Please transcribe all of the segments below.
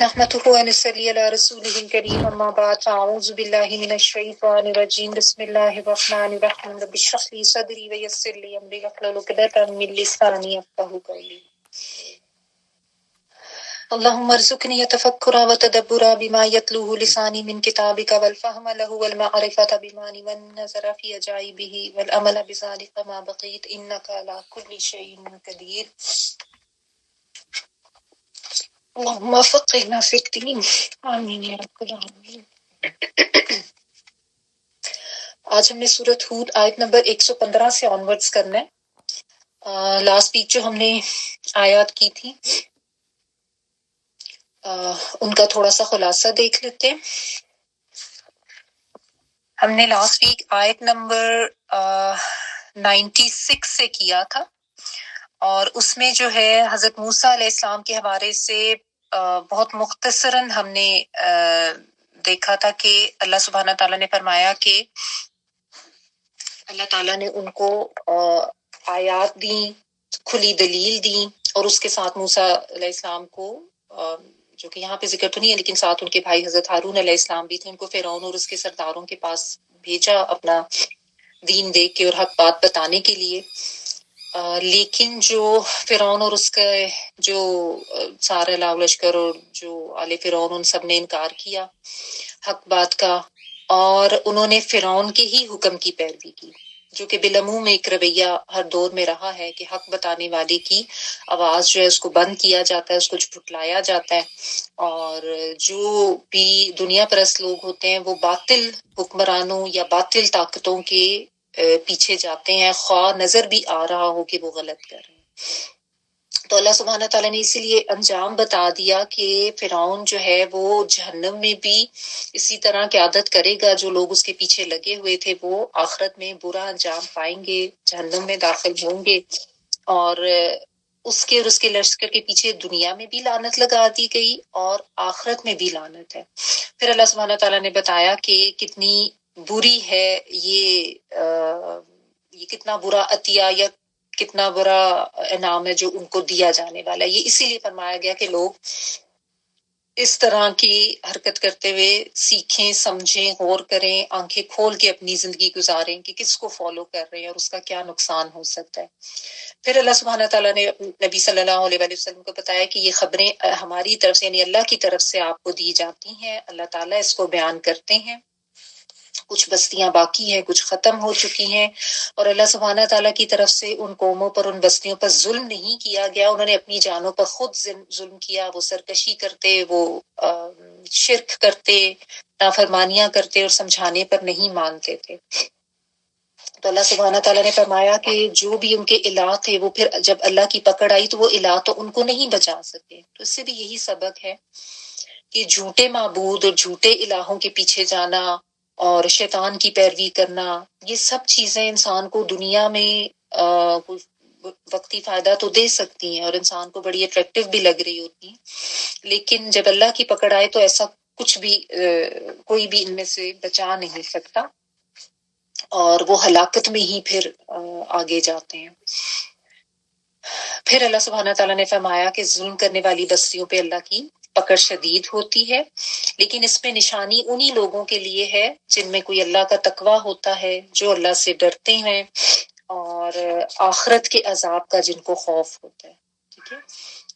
نحمده ونصلي على رسوله الكريم أما بعد أعوذ بالله من الشيطان الرجيم بسم الله الرحمن الرحيم رب اشرح لي صدري ويسر لي أمري واحلل عقدة من لساني يفقهوا قولي اللهم ارزقني تفكرا وتدبرا بما يتلوه لساني من كتابك والفهم له والمعرفة بما والنظر في عجائبه والأمل بذلك ما بقيت إنك على كل شيء قدير اللهم فقهنا في الدين آمین یا رب العالمین۔ آج ہم نے سورۃ ہود آیت نمبر 115 سے آنورڈز کرنا ہے۔ لاسٹ ویک جو ہم نے آیات کی تھی ان کا تھوڑا سا خلاصہ دیکھ لیتے ہیں۔ ہم نے لاسٹ ویک آیت نمبر 96 سے کیا تھا، اور اس میں جو ہے حضرت موسیٰ علیہ السلام کے حوالے سے بہت مختصراً ہم نے دیکھا تھا کہ اللہ سبحانہ تعالیٰ نے فرمایا کہ اللہ تعالیٰ نے ان کو آیات دیں، کھلی دلیل دیں، اور اس کے ساتھ موسیٰ علیہ السلام کو جو کہ یہاں پہ ذکر تو نہیں ہے لیکن ساتھ ان کے بھائی حضرت ہارون علیہ السلام بھی تھے، ان کو فرعون اور اس کے سرداروں کے پاس بھیجا اپنا دین دے کے اور حق بات بتانے کے لیے۔ لیکن جو فرعون اور اس کا جو سارا لاؤ لشکر اور جو آل فرعون ان سب نے انکار کیا حق بات کا، اور انہوں نے فرعون کے ہی حکم کی پیروی کی، جو کہ بالعموم ایک رویہ ہر دور میں رہا ہے کہ حق بتانے والے کی آواز جو ہے اس کو بند کیا جاتا ہے، اس کو جھٹلایا جاتا ہے، اور جو بھی دنیا پرست لوگ ہوتے ہیں وہ باطل حکمرانوں یا باطل طاقتوں کے پیچھے جاتے ہیں، خواہ نظر بھی آ رہا ہو کہ وہ غلط کر رہے ہیں۔ تو اللہ سبحانہ تعالیٰ نے اسی لیے انجام بتا دیا کہ فرعون جو ہے وہ جہنم میں بھی اسی طرح قیادت کرے گا، جو لوگ اس کے پیچھے لگے ہوئے تھے وہ آخرت میں برا انجام پائیں گے، جہنم میں داخل ہوں گے، اور اس کے اور اس کے لشکر کے پیچھے دنیا میں بھی لعنت لگا دی گئی اور آخرت میں بھی لعنت ہے۔ پھر اللہ سبحانہ تعالیٰ نے بتایا کہ کتنی بری ہے یہ کتنا برا عطیہ یا کتنا برا انعام ہے جو ان کو دیا جانے والا ہے۔ یہ اسی لیے فرمایا گیا کہ لوگ اس طرح کی حرکت کرتے ہوئے سیکھیں، سمجھیں، غور کریں، آنکھیں کھول کے اپنی زندگی گزاریں کہ کس کو فالو کر رہے ہیں اور اس کا کیا نقصان ہو سکتا ہے۔ پھر اللہ سبحانہ تعالیٰ نے نبی صلی اللہ علیہ وآلہ وسلم کو بتایا کہ یہ خبریں ہماری طرف سے یعنی اللہ کی طرف سے آپ کو دی جاتی ہیں، اللہ تعالیٰ اس کو بیان کرتے ہیں، کچھ بستیاں باقی ہیں، کچھ ختم ہو چکی ہیں، اور اللہ سبحانہ تعالیٰ کی طرف سے ان قوموں پر، ان بستیوں پر ظلم نہیں کیا گیا، انہوں نے اپنی جانوں پر خود ظلم کیا، وہ سرکشی کرتے، وہ شرک کرتے، نافرمانیاں کرتے اور سمجھانے پر نہیں مانتے تھے۔ تو اللہ سبحانہ تعالیٰ نے فرمایا کہ جو بھی ان کے الہ تھے وہ پھر جب اللہ کی پکڑ آئی تو وہ الہ تو ان کو نہیں بچا سکے۔ تو اس سے بھی یہی سبق ہے کہ جھوٹے معبود اور جھوٹے الہوں کے پیچھے جانا اور شیطان کی پیروی کرنا، یہ سب چیزیں انسان کو دنیا میں وقتی فائدہ تو دے سکتی ہیں اور انسان کو بڑی اٹریکٹیو بھی لگ رہی ہوتی ہیں، لیکن جب اللہ کی پکڑ آئے تو ایسا کچھ بھی کوئی بھی ان میں سے بچا نہیں سکتا، اور وہ ہلاکت میں ہی پھر آگے جاتے ہیں۔ پھر اللہ سبحانہ تعالیٰ نے فرمایا کہ ظلم کرنے والی بستیوں پہ اللہ کی پکڑ شدید ہوتی ہے، لیکن اس میں نشانی انہی لوگوں کے لیے ہے جن میں کوئی اللہ کا تقویٰ ہوتا ہے، جو اللہ سے ڈرتے ہیں اور آخرت کے عذاب کا جن کو خوف ہوتا ہے۔ ٹھیک ہے،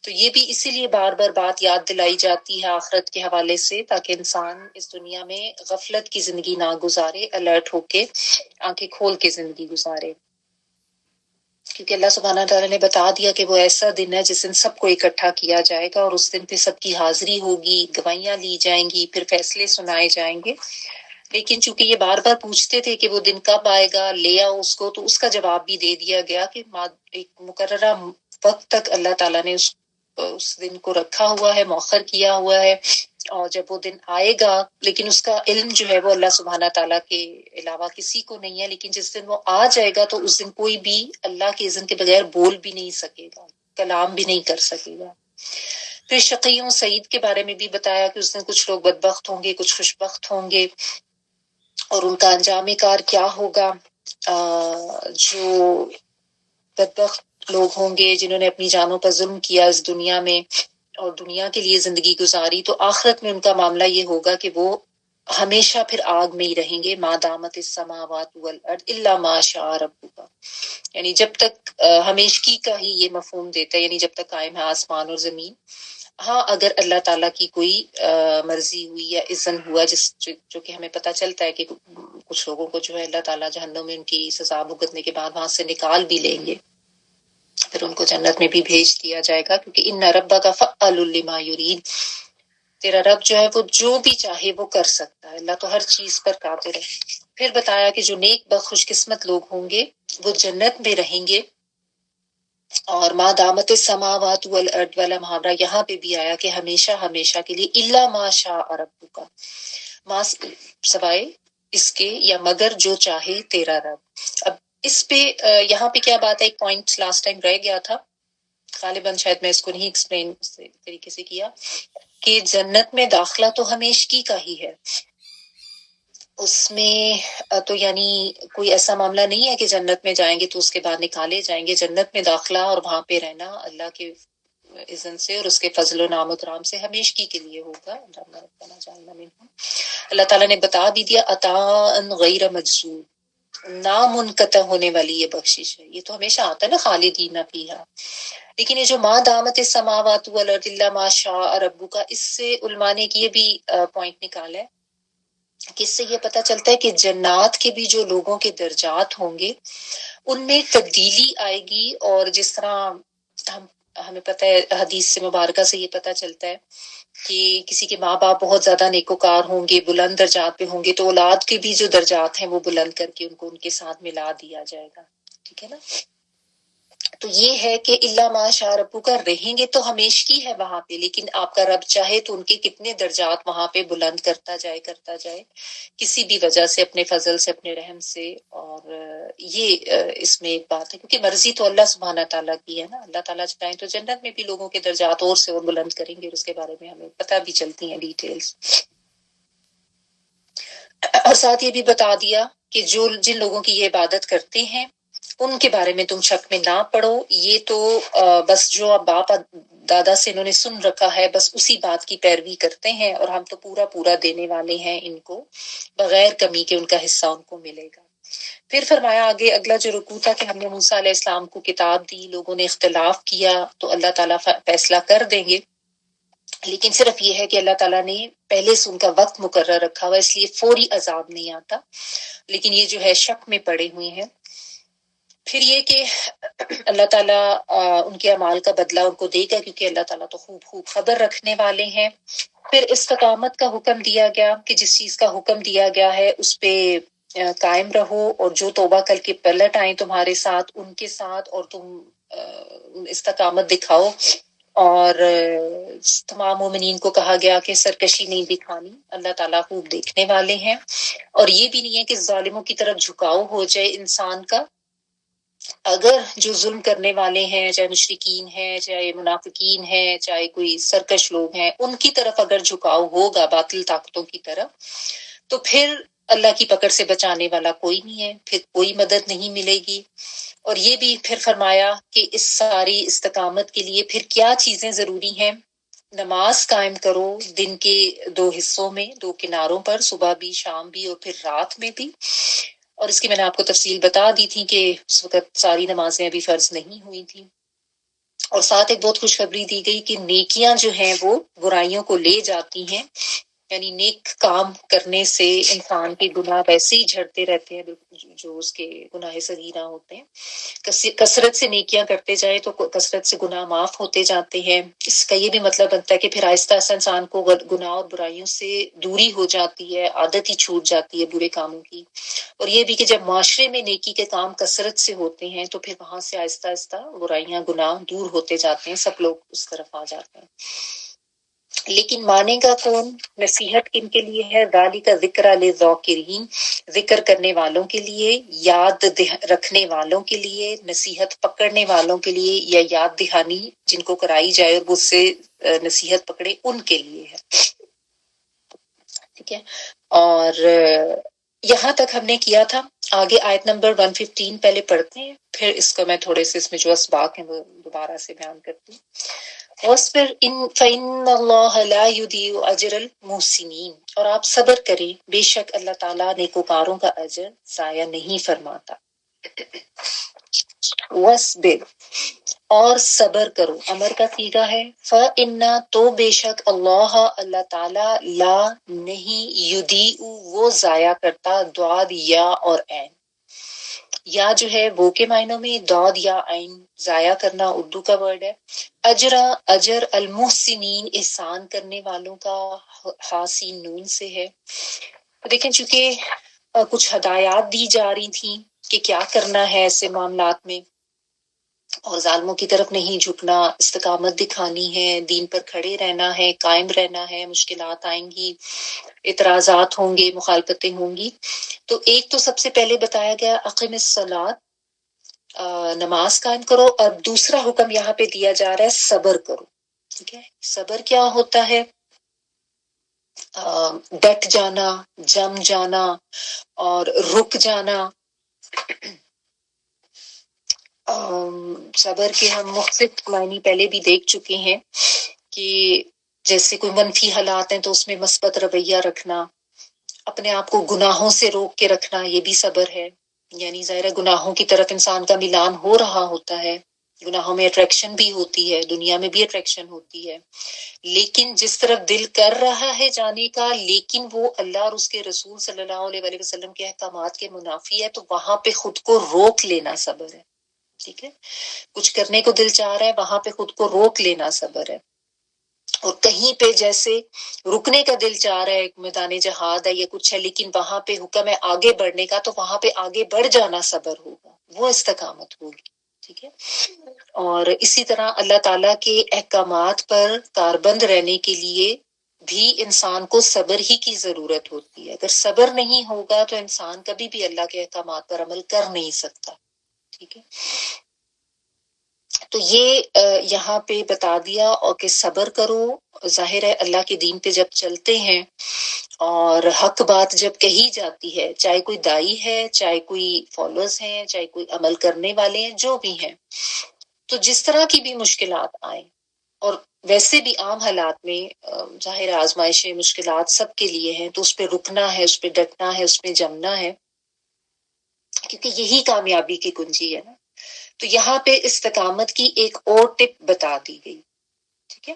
تو یہ بھی اسی لیے بار بار بات یاد دلائی جاتی ہے آخرت کے حوالے سے، تاکہ انسان اس دنیا میں غفلت کی زندگی نہ گزارے، الرٹ ہو کے آنکھیں کھول کے زندگی گزارے، کیونکہ اللہ سبحانہ تعالیٰ نے بتا دیا کہ وہ ایسا دن ہے جس دن سب کو اکٹھا کیا جائے گا، اور اس دن پہ سب کی حاضری ہوگی، گواہیاں لی جائیں گی، پھر فیصلے سنائے جائیں گے۔ لیکن چونکہ یہ بار بار پوچھتے تھے کہ وہ دن کب آئے گا، لے آؤ اس کو، تو اس کا جواب بھی دے دیا گیا کہ ایک مقررہ وقت تک اللہ تعالیٰ نے اس دن کو رکھا ہوا ہے، مؤخر کیا ہوا ہے، اور جب وہ دن آئے گا، لیکن اس کا علم جو ہے وہ اللہ سبحانہ تعالیٰ کے علاوہ کسی کو نہیں ہے، لیکن جس دن وہ آ جائے گا تو اس دن کوئی بھی اللہ کے اذن کے بغیر بول بھی نہیں سکے گا، کلام بھی نہیں کر سکے گا۔ پھر شقیوں سعید کے بارے میں بھی بتایا کہ اس دن کچھ لوگ بدبخت ہوں گے، کچھ خوشبخت ہوں گے، اور ان کا انجام کار کیا ہوگا۔ جو بدبخت لوگ ہوں گے جنہوں نے اپنی جانوں پر ظلم کیا اس دنیا میں، اور دنیا کے لیے زندگی گزاری تو آخرت میں ان کا معاملہ یہ ہوگا کہ وہ ہمیشہ پھر آگ میں ہی رہیں گے. ما دامت السماوات والارض الا ما شاء ربک، یعنی جب تک ہمیشگی کا ہی یہ مفہوم دیتا ہے، یعنی جب تک قائم ہے آسمان اور زمین. ہاں اگر اللہ تعالیٰ کی کوئی مرضی ہوئی یا اذن ہوا، جو کہ ہمیں پتہ چلتا ہے کہ کچھ لوگوں کو جو ہے اللہ تعالیٰ جہنم میں ان کی سزا بھگتنے کے بعد وہاں سے نکال بھی لیں گے، پھر ان کو جنت میں بھی بھیج دیا جائے گا، کیونکہ ان ربک فعال لما یرید، تیرا رب جو ہے وہ جو بھی چاہے وہ کر سکتا ہے. اللہ تو ہر چیز پر قادر ہے. پھر بتایا کہ جو نیک بخت خوش قسمت لوگ ہوں گے وہ جنت میں رہیں گے. اور ما دامت السماوات والارض والا محاورہ یہاں پہ بھی آیا کہ ہمیشہ ہمیشہ کے لیے الا ما شاء ربک، ما سوائے اس کے یا مگر جو چاہے تیرا رب. اب اس پہ یہاں پہ کیا بات ہے، ایک پوائنٹ لاسٹ ٹائم رہ گیا تھا، غالباً شاید میں اس کو نہیں ایکسپلین طریقے سے کیا، کہ جنت میں داخلہ تو ہمیشگی کا ہی ہے. اس میں تو یعنی کوئی ایسا معاملہ نہیں ہے کہ جنت میں جائیں گے تو اس کے بعد نکالے جائیں گے. جنت میں داخلہ اور وہاں پہ رہنا اللہ کے اذن سے اور اس کے فضل و نعم و کرام سے ہمیشگی کے لیے ہوگا. اللہ تعالیٰ نے بتا بھی دیا عطاء غیر مجزور، نامنقطع ہونے والی یہ بخشش ہے. یہ تو ہمیشہ آتا ہے نا خالدین فیہا، لیکن یہ جو ما دامت السماوات والارض الا ما شاء ربک، اس سے علماء نے یہ بھی پوائنٹ نکالا ہے کہ اس سے یہ پتہ چلتا ہے کہ جنات کے بھی جو لوگوں کے درجات ہوں گے ان میں تبدیلی آئے گی. اور جس طرح ہمیں پتہ ہے حدیث سے مبارکہ سے یہ پتہ چلتا ہے کہ کسی کے ماں باپ بہت زیادہ نیکوکار ہوں گے، بلند درجات پہ ہوں گے، تو اولاد کے بھی جو درجات ہیں وہ بلند کر کے ان کو ان کے ساتھ ملا دیا جائے گا. ٹھیک ہے نا؟ تو یہ ہے کہ اللہ ما شاء ربک رہیں گے تو ہمیشگی ہے وہاں پہ، لیکن آپ کا رب چاہے تو ان کے کتنے درجات وہاں پہ بلند کرتا جائے کسی بھی وجہ سے، اپنے فضل سے، اپنے رحم سے. اور یہ اس میں ایک بات ہے، کیونکہ مرضی تو اللہ سبحانہ تعالیٰ کی ہے نا. اللہ تعالیٰ چاہیں تو جنت میں بھی لوگوں کے درجات اور سے اور بلند کریں گے، اور اس کے بارے میں ہمیں پتہ بھی چلتی ہیں ڈیٹیلز. اور ساتھ یہ بھی بتا دیا کہ جن لوگوں کی یہ عبادت کرتے ہیں ان کے بارے میں تم شک میں نہ پڑو. یہ تو بس جو باپ دادا سے انہوں نے سن رکھا ہے بس اسی بات کی پیروی کرتے ہیں، اور ہم تو پورا دینے والے ہیں ان کو، بغیر کمی کے ان کا حصہ ان کو ملے گا. پھر فرمایا آگے اگلا جو رکوع تھا کہ ہم نے موسیٰ علیہ السلام کو کتاب دی، لوگوں نے اختلاف کیا تو اللہ تعالیٰ فیصلہ کر دیں گے. لیکن صرف یہ ہے کہ اللہ تعالیٰ نے پہلے سے ان کا وقت مقرر رکھا ہوا، اس لیے فوری عذاب نہیں آتا، لیکن یہ جو ہے شک میں پڑے ہوئے ہیں. پھر یہ کہ اللہ تعالیٰ ان کے اعمال کا بدلہ ان کو دے گا، کیونکہ اللہ تعالیٰ تو خوب خبر رکھنے والے ہیں. پھر استقامت کا حکم دیا گیا کہ جس چیز کا حکم دیا گیا ہے اس پہ قائم رہو، اور جو توبہ کر کے پلٹ آئیں تمہارے ساتھ ان کے ساتھ، اور تم استقامت دکھاؤ. اور تمام مومنین کو کہا گیا کہ سرکشی نہیں دکھانی، اللہ تعالیٰ خوب دیکھنے والے ہیں. اور یہ بھی نہیں ہے کہ ظالموں کی طرف جھکاؤ ہو جائے انسان کا. اگر جو ظلم کرنے والے ہیں، چاہے مشرکین ہیں، چاہے منافقین ہیں، چاہے کوئی سرکش لوگ ہیں، ان کی طرف اگر جھکاؤ ہوگا باطل طاقتوں کی طرف، تو پھر اللہ کی پکڑ سے بچانے والا کوئی نہیں ہے، پھر کوئی مدد نہیں ملے گی. اور یہ بھی پھر فرمایا کہ اس ساری استقامت کے لیے پھر کیا چیزیں ضروری ہیں. نماز قائم کرو دن کے 2 حصوں میں، 2 کناروں پر، صبح بھی، شام بھی، اور پھر رات میں بھی. اور اس کی میں نے آپ کو تفصیل بتا دی تھی کہ اس وقت ساری نمازیں ابھی فرض نہیں ہوئی تھیں. اور ساتھ ایک بہت خوشخبری دی گئی کہ نیکیاں جو ہیں وہ برائیوں کو لے جاتی ہیں، یعنی نیک کام کرنے سے انسان کے گناہ ویسے ہی جھڑتے رہتے ہیں جو اس کے گناہ صغیرہ ہوتے ہیں. کثرت سے نیکیاں کرتے جائیں تو کثرت سے گناہ معاف ہوتے جاتے ہیں. اس کا یہ بھی مطلب بنتا ہے کہ پھر آہستہ آہستہ انسان کو گناہ اور برائیوں سے دوری ہو جاتی ہے، عادت ہی چھوٹ جاتی ہے برے کاموں کی. اور یہ بھی کہ جب معاشرے میں نیکی کے کام کثرت سے ہوتے ہیں تو پھر وہاں سے آہستہ آہستہ برائیاں گناہ دور ہوتے جاتے ہیں، سب لوگ اس طرف آ جاتے ہیں. لیکن مانے گا کون؟ نصیحت کن کے لیے ہے؟ ذالک ذکر للذاکرین، ذکر کرنے والوں کے لیے، یاد رکھنے والوں کے لیے، نصیحت پکڑنے والوں کے لیے، یا یاد دہانی جن کو کرائی جائے اور وہ اس سے نصیحت پکڑے ان کے لیے ہے. ٹھیک ہے. اور یہاں تک ہم نے کیا تھا. آگے آیت نمبر 115 پہلے پڑھتے ہیں، پھر اس کو میں تھوڑے سے اس میں جو اسباق ہیں وہ دوبارہ سے بیان کرتی ہوں. وَاصْبِرْ فَإِنَّ اللَّهَ لَا يُضِيعُ أَجْرَ الْمُحْسِنِينَ، اور آپ صبر کریں، بے شک اللہ تعالیٰ نیکوکاروں کا اجر ضائع نہیں فرماتا۔ وَاصْبِرْ، اور صبر کرو، امر کا صیغہ ہے، فَإِنَّ، تو بے شک، اللہ تعالیٰ، لا نہیں، یضیع وہ ضائع کرتا، ضاد یا اور عین، یا جو ہے وہ کے معنوں میں، داد یا عین ضائع کرنا اردو کا ورڈ ہے، اجر المحسنین احسان کرنے والوں کا، حاسین نون سے ہے۔ دیکھیں چونکہ کچھ ہدایات دی جا رہی تھیں کہ کیا کرنا ہے ایسے معاملات میں، اور ظالموں کی طرف نہیں جھکنا، استقامت دکھانی ہے، دین پر کھڑے رہنا ہے، قائم رہنا ہے، مشکلات آئیں گی، اعتراضات ہوں گے، مخالفتیں ہوں گی۔ تو ایک تو سب سے پہلے بتایا گیا اقیم الصلاۃ، نماز قائم کرو، اور دوسرا حکم یہاں پہ دیا جا رہا ہے صبر کرو۔ ٹھیک ہے، صبر کیا ہوتا ہے؟ ڈٹ جانا، جم جانا اور رک جانا۔ صبر کے ہم مختلف معنی پہلے بھی دیکھ چکے ہیں کہ جیسے کوئی منفی حالات ہیں تو اس میں مثبت رویہ رکھنا، اپنے آپ کو گناہوں سے روک کے رکھنا، یہ بھی صبر ہے۔ یعنی ظاہر گناہوں کی طرف انسان کا میلان ہو رہا ہوتا ہے، گناہوں میں اٹریکشن بھی ہوتی ہے، دنیا میں بھی اٹریکشن ہوتی ہے، لیکن جس طرف دل کر رہا ہے جانے کا، لیکن وہ اللہ اور اس کے رسول صلی اللہ علیہ وآلہ وسلم کے احکامات کے منافی ہے، تو وہاں پہ خود کو روک لینا صبر ہے۔ ٹھیک ہے، کچھ کرنے کو دل چاہ رہا ہے، وہاں پہ خود کو روک لینا صبر ہے۔ اور کہیں پہ جیسے رکنے کا دل چاہ رہا ہے، ایک میدان جہاد ہے یا کچھ ہے، لیکن وہاں پہ حکم ہے آگے بڑھنے کا، تو وہاں پہ آگے بڑھ جانا صبر ہوگا، وہ استقامت ہوگی۔ ٹھیک ہے، اور اسی طرح اللہ تعالیٰ کے احکامات پر کاربند رہنے کے لیے بھی انسان کو صبر ہی کی ضرورت ہوتی ہے۔ اگر صبر نہیں ہوگا تو انسان کبھی بھی اللہ کے احکامات پر عمل کر نہیں سکتا۔ ٹھیک ہے، تو یہ یہاں پہ بتا دیا، اور کہ صبر کرو۔ ظاہر ہے اللہ کے دین پہ جب چلتے ہیں اور حق بات جب کہی جاتی ہے، چاہے کوئی دائی ہے، چاہے کوئی فالوورز ہیں، چاہے کوئی عمل کرنے والے ہیں، جو بھی ہیں، تو جس طرح کی بھی مشکلات آئیں، اور ویسے بھی عام حالات میں ظاہر آزمائشیں، مشکلات سب کے لیے ہیں، تو اس پہ رکنا ہے، اس پہ ڈٹنا ہے، اس پہ جمنا ہے، کیونکہ یہی کامیابی کی کنجی ہے نا۔ تو یہاں پہ استقامت کی ایک اور ٹپ بتا دی گئی۔ ٹھیک ہے،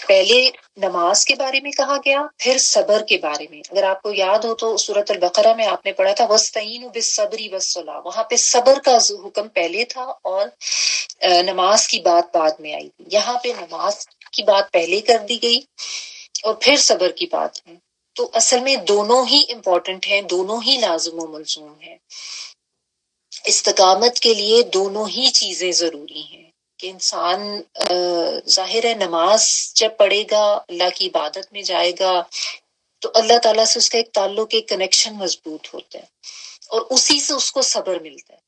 پہلے نماز کے بارے میں کہا گیا، پھر صبر کے بارے میں۔ اگر آپ کو یاد ہو تو سورۃ البقرہ میں آپ نے پڑھا تھا وَاسْتَعِینُوا بِالصَّبْرِ وَالصَّلَاةِ، وہاں پہ صبر کا حکم پہلے تھا اور نماز کی بات بعد میں آئی تھی۔ یہاں پہ نماز کی بات پہلے کر دی گئی اور پھر صبر کی بات ہے۔ تو اصل میں دونوں ہی امپورٹنٹ ہیں، دونوں ہی لازم و ملزوم ہیں۔ استقامت کے لیے دونوں ہی چیزیں ضروری ہیں کہ انسان ظاہر ہے نماز جب پڑھے گا، اللہ کی عبادت میں جائے گا، تو اللہ تعالیٰ سے اس کا ایک تعلق، ایک کنیکشن مضبوط ہوتا ہے، اور اسی سے اس کو صبر ملتا ہے۔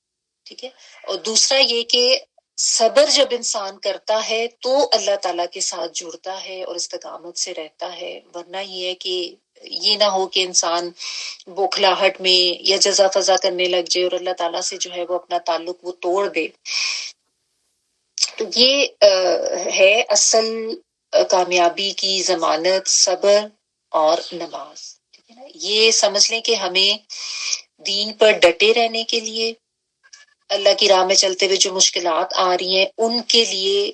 ٹھیک ہے، اور دوسرا یہ کہ صبر جب انسان کرتا ہے تو اللہ تعالیٰ کے ساتھ جڑتا ہے اور استقامت سے رہتا ہے، ورنہ یہ ہے کہ یہ نہ ہو کہ انسان بوکھلاہٹ میں یا جزا فضا کرنے لگ جائے اور اللہ تعالیٰ سے جو ہے وہ اپنا تعلق وہ توڑ دے۔ تو یہ ہے اصل کامیابی کی ضمانت، صبر اور نماز۔ ٹھیک ہے نا، یہ سمجھ لیں کہ ہمیں دین پر ڈٹے رہنے کے لیے، اللہ کی راہ میں چلتے ہوئے جو مشکلات آ رہی ہیں ان کے لیے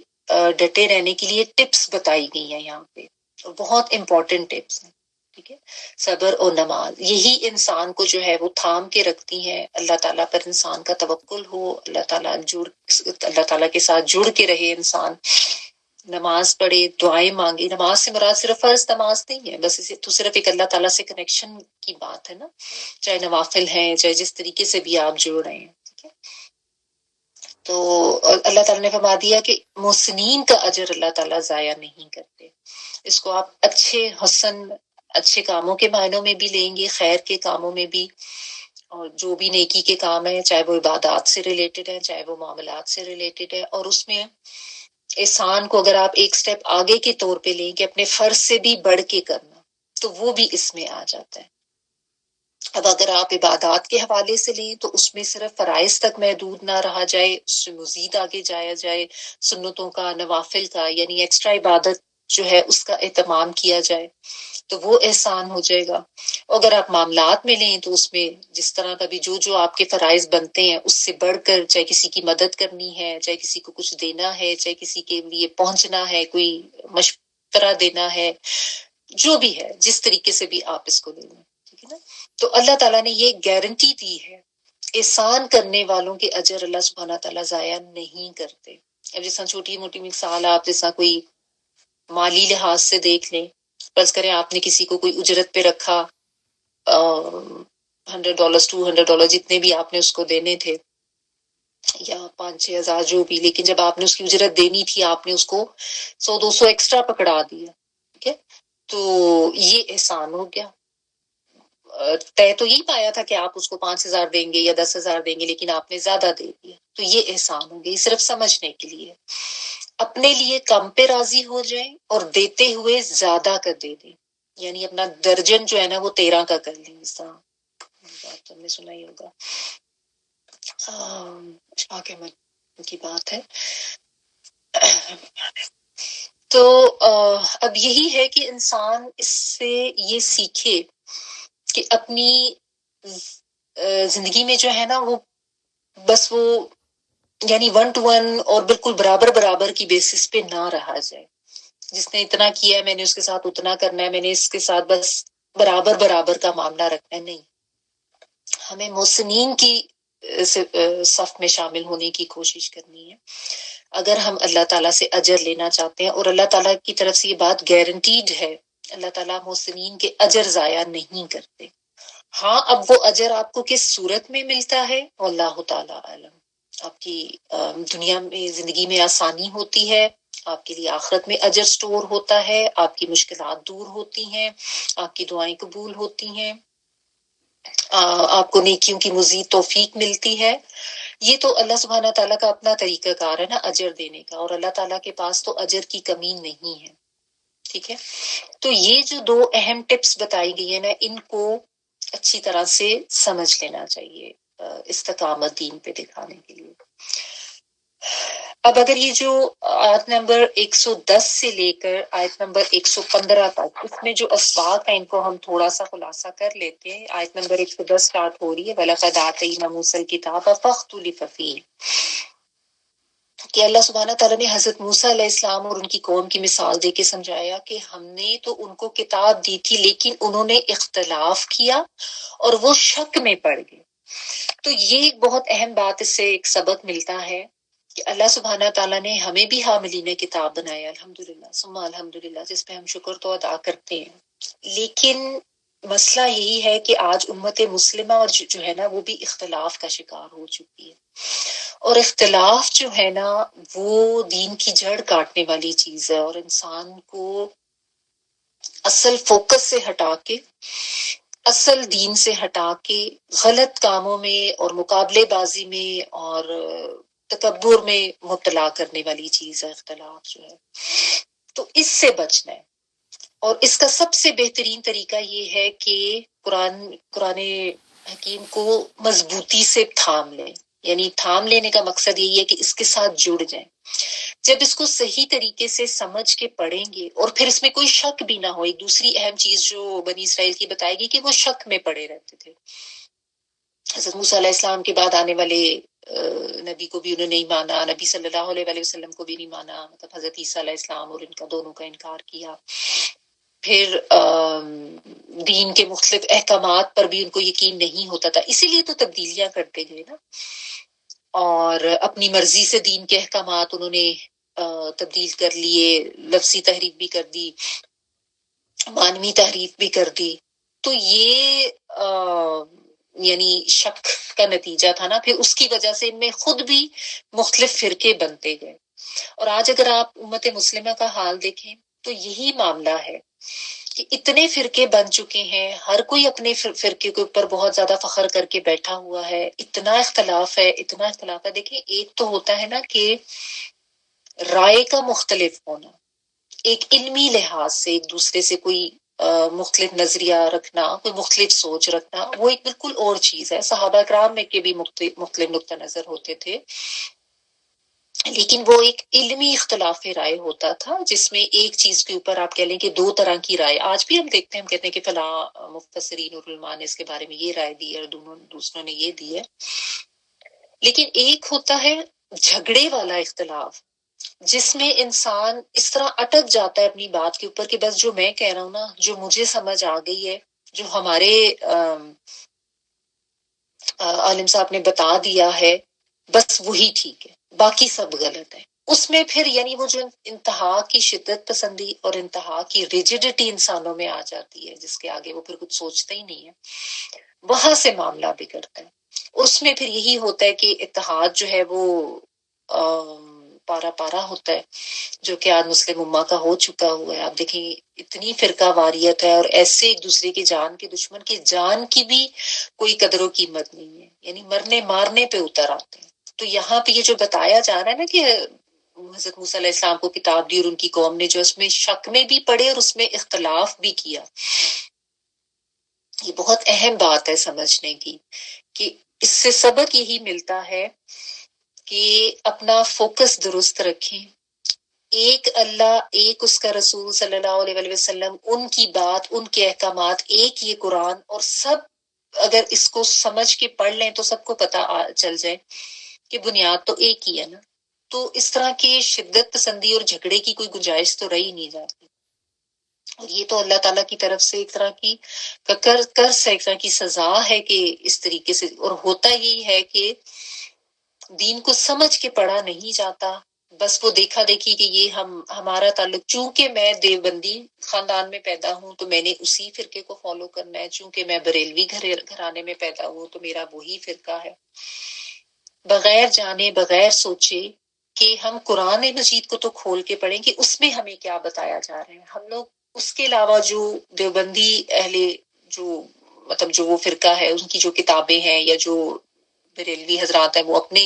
ڈٹے رہنے کے لیے ٹپس بتائی گئی ہیں یہاں پہ، اور بہت امپورٹنٹ ٹپس ہیں۔ ٹھیک ہے، صبر اور نماز یہی انسان کو جو ہے وہ تھام کے رکھتی ہیں، اللہ تعالیٰ پر انسان کا توکل ہو، اللہ تعالیٰ کے ساتھ جڑ کے رہے انسان، نماز پڑھے، دعائیں مانگے۔ نماز سے مراد صرف فرض نماز نہیں ہے، بس اسے تو صرف ایک اللہ تعالیٰ سے کنیکشن کی بات ہے نا، چاہے نوافل ہیں، چاہے جس طریقے سے بھی آپ جڑ رہے ہیں۔ ٹھیک ہے، تو اللہ تعالیٰ نے فرما دیا کہ محسنین کا اجر اللہ تعالیٰ ضائع نہیں کرتے۔ اس کو آپ اچھے کاموں کے معنوں میں بھی لیں گے، خیر کے کاموں میں بھی، اور جو بھی نیکی کے کام ہیں، چاہے وہ عبادات سے ریلیٹڈ ہے، چاہے وہ معاملات سے ریلیٹڈ ہے، اور اس میں احسان کو اگر آپ ایک سٹیپ آگے کے طور پہ لیں کہ اپنے فرض سے بھی بڑھ کے کرنا، تو وہ بھی اس میں آ جاتا ہے۔ اب اگر آپ عبادات کے حوالے سے لیں تو اس میں صرف فرائض تک محدود نہ رہا جائے، اس سے مزید آگے جایا جائے، سنتوں کا، نوافل کا، یعنی ایکسٹرا عبادت جو ہے اس کا اہتمام کیا جائے تو وہ احسان ہو جائے گا۔ اگر آپ معاملات میں لیں تو اس میں جس طرح کا بھی جو آپ کے فرائض بنتے ہیں اس سے بڑھ کر، چاہے کسی کی مدد کرنی ہے، چاہے کسی کو کچھ دینا ہے، چاہے کسی کے لیے پہنچنا ہے، کوئی مشورہ دینا ہے، جو بھی ہے، جس طریقے سے بھی آپ اس کو لے لیں، ٹھیک ہے نا۔ تو اللہ تعالیٰ نے یہ گارنٹی دی ہے، احسان کرنے والوں کے اجر اللہ سبحانہ تعالیٰ ضائع نہیں کرتے۔ اب جیسا چھوٹی موٹی مثال آپ جیسا کوئی مالی لحاظ سے دیکھ لیں، فرض کریں آپ نے کسی کو کوئی اجرت پہ رکھا، $100 $200 جتنے بھی آپ نے اس کو دینے تھے، یا 5-6 ہزار جو بھی، لیکن جب آپ نے اس کی اجرت دینی تھی آپ نے اس کو 100-200 ایکسٹرا پکڑا دیا، ٹھیک ہے، تو یہ احسان ہو گیا۔ طے تو یہی پایا تھا کہ آپ اس کو 5,000 دیں گے یا 10,000 دیں گے، لیکن آپ نے زیادہ دے دیا، تو یہ احسان ہو گیا۔ صرف سمجھنے کے لیے اپنے لیے کم پہ راضی ہو جائیں اور دیتے ہوئے زیادہ کر دے دیں، یعنی اپنا درجن جو ہے نا وہ 13 کا کر لیں، اس طرح بات تو ہم نے سنا ہی ہوگا، اشفاق احمد کی بات ہے۔ تو اب یہی ہے کہ انسان اس سے یہ سیکھے کہ اپنی زندگی میں جو ہے نا وہ بس وہ یعنی 1-to-1 اور بالکل برابر برابر کی بیسس پہ نہ رہا جائے، جس نے اتنا کیا ہے میں نے اس کے ساتھ اتنا کرنا ہے، میں نے اس کے ساتھ بس برابر برابر کا معاملہ رکھنا ہے، نہیں، ہمیں محسنین کی صف میں شامل ہونے کی کوشش کرنی ہے اگر ہم اللہ تعالیٰ سے اجر لینا چاہتے ہیں، اور اللہ تعالیٰ کی طرف سے یہ بات گارنٹیڈ ہے، اللہ تعالیٰ محسنین کے اجر ضائع نہیں کرتے۔ ہاں، اب وہ اجر آپ کو کس صورت میں ملتا ہے واللہ تعالیٰ عالم۔ آپ کی دنیا میں زندگی میں آسانی ہوتی ہے، آپ کے لیے آخرت میں اجر سٹور ہوتا ہے، آپ کی مشکلات دور ہوتی ہیں، آپ کی دعائیں قبول ہوتی ہیں، آپ کو نیکیوں کی مزید توفیق ملتی ہے۔ یہ تو اللہ سبحانہ تعالیٰ کا اپنا طریقہ کار ہے نا اجر دینے کا، اور اللہ تعالیٰ کے پاس تو اجر کی کمی نہیں ہے، ٹھیک ہے۔ تو یہ جو 2 اہم ٹپس بتائی گئی ہیں نا، ان کو اچھی طرح سے سمجھ لینا چاہیے استقامت دین پہ دکھانے کے لیے۔ اب اگر یہ جو آیت نمبر 110 سے لے کر آیت نمبر 115 تک، اس میں جو اسباق ہیں ان کو ہم تھوڑا سا خلاصہ کر لیتے ہیں۔ آیت نمبر 110 سٹارٹ ہو رہی ہے وَلَقَدْ آتَيْنَا مُوسَى الْكِتَابَ فَاخْتُلِفَ فِيهِ، کہ اللہ سبحانہ تعالیٰ نے حضرت موسیٰ علیہ السلام اور ان کی قوم کی مثال دے کے سمجھایا کہ ہم نے تو ان کو کتاب دی تھی لیکن انہوں نے اختلاف کیا اور وہ شک میں پڑ گئے۔ تو یہ ایک بہت اہم بات، اس سے ایک سبق ملتا ہے کہ اللہ سبحانہ تعالیٰ نے ہمیں بھی حاملین کتاب بنایا، الحمدللہ ثم الحمدللہ، جس پہ ہم شکر تو ادا کرتے ہیں، لیکن مسئلہ یہی ہے کہ آج امت مسلمہ اور جو ہے نا وہ بھی اختلاف کا شکار ہو چکی ہے، اور اختلاف جو ہے نا وہ دین کی جڑ کاٹنے والی چیز ہے، اور انسان کو اصل فوکس سے ہٹا کے، اصل دین سے ہٹا کے غلط کاموں میں اور مقابلے بازی میں اور تکبر میں مبتلا کرنے والی چیز ہے اختلاف جو ہے۔ تو اس سے بچنا ہے، اور اس کا سب سے بہترین طریقہ یہ ہے کہ قرآن حکیم کو مضبوطی سے تھام لیں، یعنی تھام لینے کا مقصد یہی ہے کہ اس کے ساتھ جڑ جائیں۔ جب اس کو صحیح طریقے سے سمجھ کے پڑھیں گے اور پھر اس میں کوئی شک بھی نہ ہو، ایک دوسری اہم چیز جو بنی اسرائیل کی بتائے گی کہ وہ شک میں پڑے رہتے تھے، حضرت موسیٰ علیہ السلام کے بعد آنے والے نبی کو بھی انہوں نے نہیں مانا، نبی صلی اللہ علیہ وسلم کو بھی نہیں مانا، مطلب حضرت عیسیٰ علیہ السلام اور ان کا دونوں کا انکار کیا۔ پھر دین کے مختلف احکامات پر بھی ان کو یقین نہیں ہوتا تھا، اسی لیے تو تبدیلیاں کرتے گئے نا، اور اپنی مرضی سے دین کے احکامات انہوں نے تبدیل کر لیے، لفظی تحریف بھی کر دی، معنوی تحریف بھی کر دی۔ تو یہ یعنی شک کا نتیجہ تھا نا، پھر اس کی وجہ سے ان میں خود بھی مختلف فرقے بنتے گئے۔ اور آج اگر آپ امت مسلمہ کا حال دیکھیں تو یہی معاملہ ہے کہ اتنے فرقے بن چکے ہیں، ہر کوئی اپنے فرقے کے اوپر بہت زیادہ فخر کر کے بیٹھا ہوا ہے، اتنا اختلاف ہے، اتنا اختلاف ہے۔ دیکھیں، ایک تو ہوتا ہے نا کہ رائے کا مختلف ہونا، ایک علمی لحاظ سے ایک دوسرے سے کوئی مختلف نظریہ رکھنا، کوئی مختلف سوچ رکھنا، وہ ایک بالکل اور چیز ہے. صحابہ کرام میں کے بھی مختلف نقطہ نظر ہوتے تھے، لیکن وہ ایک علمی اختلاف رائے ہوتا تھا جس میں ایک چیز کے اوپر آپ کہہ لیں کہ دو طرح کی رائے. آج بھی ہم دیکھتے ہیں، ہم کہتے ہیں کہ فلاں مفسرین اور علماء نے اس کے بارے میں یہ رائے دی ہے اور دوسروں نے یہ دی ہے. لیکن ایک ہوتا ہے جھگڑے والا اختلاف، جس میں انسان اس طرح اٹک جاتا ہے اپنی بات کے اوپر کہ بس جو میں کہہ رہا ہوں نا، جو مجھے سمجھ آ گئی ہے، جو ہمارے عالم صاحب نے بتا دیا ہے، بس وہی ٹھیک ہے، باقی سب غلط ہے. اس میں پھر یعنی وہ جو انتہا کی شدت پسندی اور انتہا کی ریجڈٹی انسانوں میں آ جاتی ہے، جس کے آگے وہ پھر کچھ سوچتے ہی نہیں ہے، وہاں سے معاملہ بگڑتا ہے. اس میں پھر یہی ہوتا ہے کہ اتحاد جو ہے وہ پارا پارا ہوتا ہے، جو کہ آج مسلم امہ کا ہو چکا ہوا ہے. آپ دیکھیں اتنی فرقہ واریت ہے، اور ایسے ایک دوسرے کی جان کے دشمن کی جان کی بھی کوئی قدر و قیمت نہیں ہے، یعنی مرنے مارنے پہ اتر آتے ہیں. تو یہاں پہ یہ جو بتایا جا رہا ہے نا کہ حضرت موسیٰ علیہ السلام کو کتاب دی اور ان کی قوم نے جو اس میں شک میں بھی پڑے اور اس میں اختلاف بھی کیا، یہ بہت اہم بات ہے سمجھنے کی، کہ اس سے سبق یہی ملتا ہے کہ اپنا فوکس درست رکھیں. ایک اللہ، ایک اس کا رسول صلی اللہ علیہ وسلم، ان کی بات، ان کے احکامات، ایک یہ قرآن، اور سب اگر اس کو سمجھ کے پڑھ لیں تو سب کو پتہ چل جائے کہ بنیاد تو ایک ہی ہے نا. تو اس طرح کی شدت پسندی اور جھگڑے کی کوئی گنجائش تو رہی نہیں جاتی. اور یہ تو اللہ تعالیٰ کی طرف سے ایک طرح کی کرس ہے، ایک طرح کی سزا ہے کہ اس طریقے سے. اور ہوتا یہی ہے کہ دین کو سمجھ کے پڑھا نہیں جاتا، بس وہ دیکھا دیکھی کہ یہ ہمارا تعلق، چونکہ میں دیوبندی خاندان میں پیدا ہوں تو میں نے اسی فرقے کو فالو کرنا ہے، چونکہ میں بریلوی گھرانے میں پیدا ہوں تو میرا وہی فرقہ ہے، بغیر جانے بغیر سوچے کہ ہم قرآن مجید کو تو کھول کے پڑھیں کہ اس میں ہمیں کیا بتایا جا رہا ہے. ہم لوگ اس کے علاوہ جو دیوبندی اہل جو مطلب جو وہ فرقہ ہے ان کی جو کتابیں ہیں، یا جو بریلوی حضرات ہیں، وہ اپنے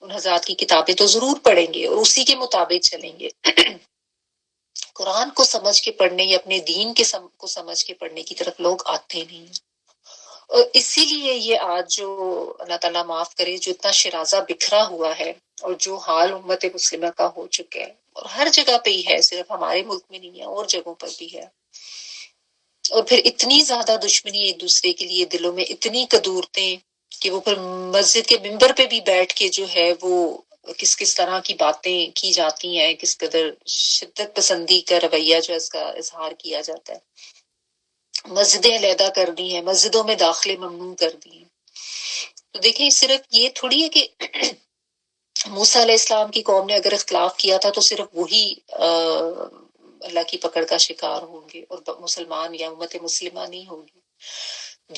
ان حضرات کی کتابیں تو ضرور پڑھیں گے اور اسی کے مطابق چلیں گے. قرآن کو سمجھ کے پڑھنے یا اپنے دین کو سمجھ کے پڑھنے کی طرف لوگ آتے نہیں. اور اسی لیے یہ آج جو اللہ تعالیٰ معاف کرے جو اتنا شرازہ بکھرا ہوا ہے، اور جو حال امت مسلمہ کا ہو چکا ہے، اور ہر جگہ پہ ہی ہے، صرف ہمارے ملک میں نہیں ہے، اور جگہوں پر بھی ہے. اور پھر اتنی زیادہ دشمنی ایک دوسرے کے لیے دلوں میں، اتنی قدورتیں کہ وہ پھر مسجد کے ممبر پہ بھی بیٹھ کے جو ہے وہ کس طرح کی باتیں کی جاتی ہیں، کس قدر شدت پسندی کا رویہ جو ہے اس کا اظہار کیا جاتا ہے. مسجدیں علیحدہ کر دی ہیں، مسجدوں میں داخلے ممنوع کر دی ہیں. تو دیکھیں صرف یہ تھوڑی ہے کہ موسیٰ علیہ السلام کی قوم نے اگر اختلاف کیا تھا تو صرف وہی اللہ کی پکڑ کا شکار ہوں گے اور مسلمان یا امت مسلمہ نہیں ہوگی.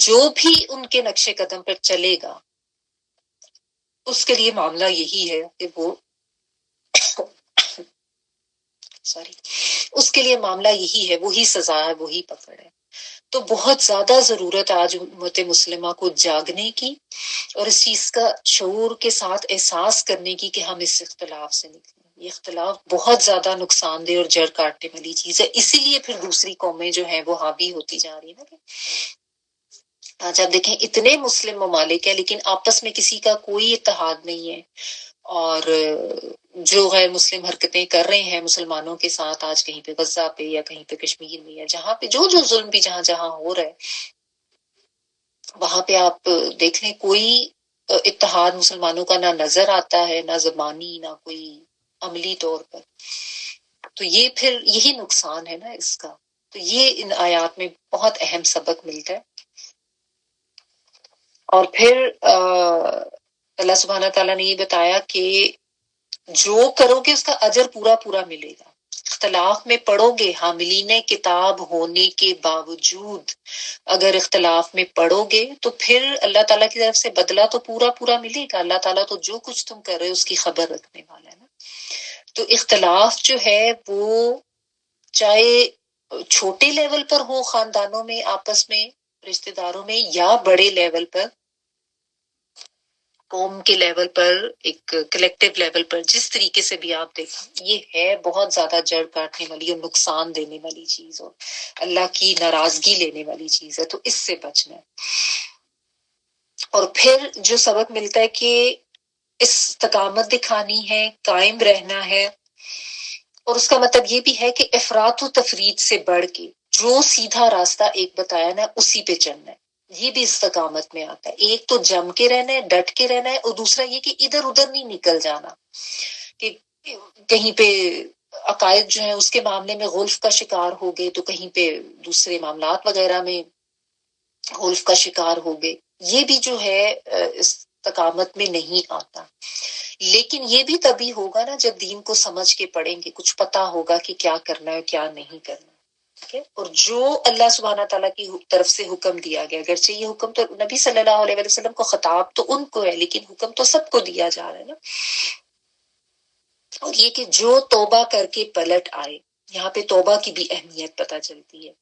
جو بھی ان کے نقش قدم پر چلے گا اس کے لیے معاملہ یہی ہے کہ وہ اس کے لیے معاملہ یہی ہے، وہی سزا ہے، وہی پکڑ ہے. تو بہت زیادہ ضرورت ہے آج امت مسلمہ کو جاگنے کی اور اس چیز کا شعور کے ساتھ احساس کرنے کی کہ ہم اس اختلاف سے نکلیں. یہ اختلاف بہت زیادہ نقصان دہ اور جڑ کاٹنے والی چیز ہے. اسی لیے پھر دوسری قومیں جو ہیں وہ حاوی ہوتی جا رہی ہیں نا. آج آپ دیکھیں اتنے مسلم ممالک ہیں لیکن آپس میں کسی کا کوئی اتحاد نہیں ہے، اور جو غیر مسلم حرکتیں کر رہے ہیں مسلمانوں کے ساتھ آج کہیں پہ غزہ پہ یا کہیں پہ کشمیر میں یا جہاں پہ جو ظلم بھی جہاں جہاں ہو رہا ہے، وہاں پہ آپ دیکھ لیں کوئی اتحاد مسلمانوں کا نہ نظر آتا ہے، نہ زبانی نہ کوئی عملی طور پر. تو یہ پھر یہی نقصان ہے نا اس کا. تو یہ ان آیات میں بہت اہم سبق ملتا ہے. اور پھر اللہ سبحانہ تعالیٰ نے یہ بتایا کہ جو کرو گے اس کا اجر پورا پورا ملے گا. اختلاف میں پڑھو گے، حاملین کتاب ہونے کے باوجود اگر اختلاف میں پڑھو گے تو پھر اللہ تعالیٰ کی طرف سے بدلہ تو پورا پورا ملے گا. اللہ تعالیٰ تو جو کچھ تم کر رہے ہو اس کی خبر رکھنے والا ہے نا. تو اختلاف جو ہے وہ چاہے چھوٹے لیول پر ہو، خاندانوں میں آپس میں رشتہ داروں میں، یا بڑے لیول پر قوم کے لیول پر، ایک کلیکٹیو لیول پر، جس طریقے سے بھی آپ دیکھیں، یہ ہے بہت زیادہ جڑ کاٹنے والی اور نقصان دینے والی چیز اور اللہ کی ناراضگی لینے والی چیز ہے، تو اس سے بچنا ہے۔ اور پھر جو سبق ملتا ہے کہ استقامت دکھانی ہے، قائم رہنا ہے، اور اس کا مطلب یہ بھی ہے کہ افراط و تفرید سے بڑھ کے جو سیدھا راستہ ایک بتایا نا اسی پہ چلنا ہے، یہ بھی استقامت میں آتا ہے۔ ایک تو جم کے رہنا ہے، ڈٹ کے رہنا ہے، اور دوسرا یہ کہ ادھر ادھر نہیں نکل جانا کہ کہیں پہ عقائد جو ہیں اس کے معاملے میں غلف کا شکار ہو گئے تو کہیں پہ دوسرے معاملات وغیرہ میں غلف کا شکار ہو گئے، یہ بھی جو ہے استقامت میں نہیں آتا۔ لیکن یہ بھی تبھی ہوگا نا جب دین کو سمجھ کے پڑھیں گے، کچھ پتا ہوگا کہ کیا کرنا ہے کیا نہیں کرنا، ٹھیک ہے۔ اور جو اللہ سبحانہ تعالیٰ کی طرف سے حکم دیا گیا، اگرچہ یہ حکم تو نبی صلی اللہ علیہ وسلم کو خطاب تو ان کو ہے، لیکن حکم تو سب کو دیا جا رہا ہے نا۔ اور یہ کہ جو توبہ کر کے پلٹ آئے، یہاں پہ توبہ کی بھی اہمیت پتہ چلتی ہے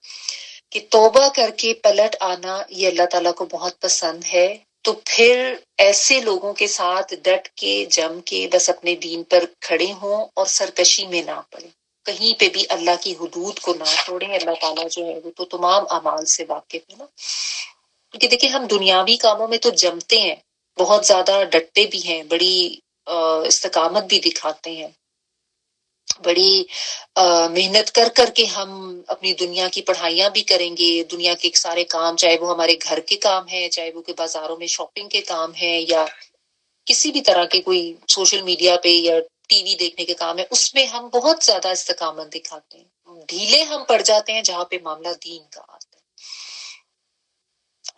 کہ توبہ کر کے پلٹ آنا یہ اللہ تعالیٰ کو بہت پسند ہے۔ تو پھر ایسے لوگوں کے ساتھ ڈٹ کے جم کے بس اپنے دین پر کھڑے ہوں اور سرکشی میں نہ پڑیں، کہیں پہ بھی اللہ کی حدود کو نہ توڑیں۔ اللہ تعالیٰ جو ہے وہ تو تمام اعمال سے واقف ہے نا، کیونکہ دیکھیں ہم دنیاوی کاموں میں تو جمتے ہیں، بہت زیادہ ڈٹتے بھی ہیں، بڑی استقامت بھی دکھاتے ہیں، بڑی محنت کر کر کے ہم اپنی دنیا کی پڑھائیاں بھی کریں گے، دنیا کے سارے کام، چاہے وہ ہمارے گھر کے کام ہیں، چاہے وہ کہ بازاروں میں شاپنگ کے کام ہیں، یا کسی بھی طرح کے کوئی سوشل میڈیا پہ یا ٹی وی دیکھنے کے کام ہے، اس میں ہم بہت زیادہ استقامت دکھاتے ہیں۔ ڈھیلے ہم پڑ جاتے ہیں جہاں پہ معاملہ دین کا آتا ہے۔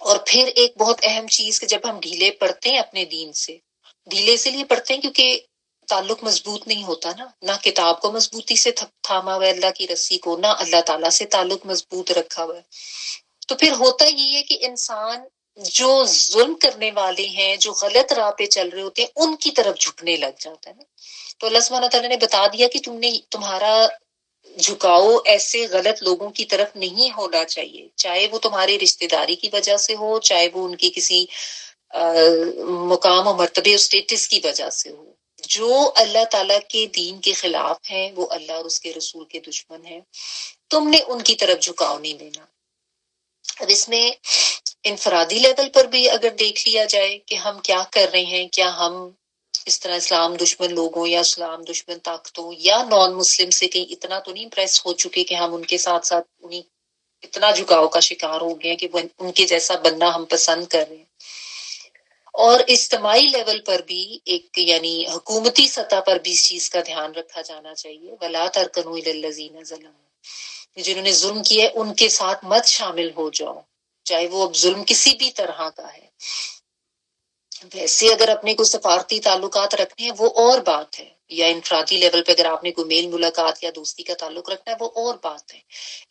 اور پھر ایک بہت اہم چیز کہ جب ہم ڈھیلے پڑتے ہیں اپنے دین سے، ڈھیلے اس لیے پڑتے ہیں کیونکہ تعلق مضبوط نہیں ہوتا نا، نہ کتاب کو مضبوطی سے تھاما ہوا ہے، اللہ کی رسی کو، نہ اللہ تعالیٰ سے تعلق مضبوط رکھا ہوا ہے، تو پھر ہوتا یہ ہے کہ انسان جو ظلم کرنے والے ہیں، جو غلط راہ پہ چل رہے ہوتے ہیں، ان کی طرف جھکنے لگ جاتا ہے نا۔ تو اللہ سبحانہ تعالیٰ نے بتا دیا کہ تمہارا جھکاؤ ایسے غلط لوگوں کی طرف نہیں ہونا چاہیے، چاہے وہ تمہارے رشتہ داری کی وجہ سے ہو، چاہے وہ ان کی کسی مقام و مرتبے اور اسٹیٹس کی وجہ سے ہو۔ جو اللہ تعالیٰ کے دین کے خلاف ہیں وہ اللہ اور اس کے رسول کے دشمن ہیں، تم نے ان کی طرف جھکاؤ نہیں دینا۔ اب اس میں انفرادی لیول پر بھی اگر دیکھ لیا جائے کہ ہم کیا کر رہے ہیں، کیا ہم اس طرح اسلام دشمن لوگوں یا اسلام دشمن طاقتوں یا نان مسلم سے کہیں اتنا تو نہیں پریس ہو چکے کہ ہم ان کے ساتھ ساتھ انہیں اتنا جھکاؤ کا شکار ہو گئے کہ وہ ان کے جیسا بننا ہم پسند کر رہے ہیں۔ اور اجتماعی لیول پر بھی ایک یعنی حکومتی سطح پر بھی اس چیز کا دھیان رکھا جانا چاہیے، وَلَا تَرْكَنُوا إِلَى الَّذِينَ ظَلَمُوا، جنہوں نے ظلم کیا ہے ان کے ساتھ مت شامل ہو جاؤ، چاہے وہ اب ظلم کسی بھی طرح کا ہے۔ ویسے اگر اپنے کو سفارتی تعلقات رکھنے ہیں وہ اور بات ہے، یا انفرادی لیول پہ اگر آپ نے کوئی میل ملاقات یا دوستی کا تعلق رکھنا ہے وہ اور بات ہے،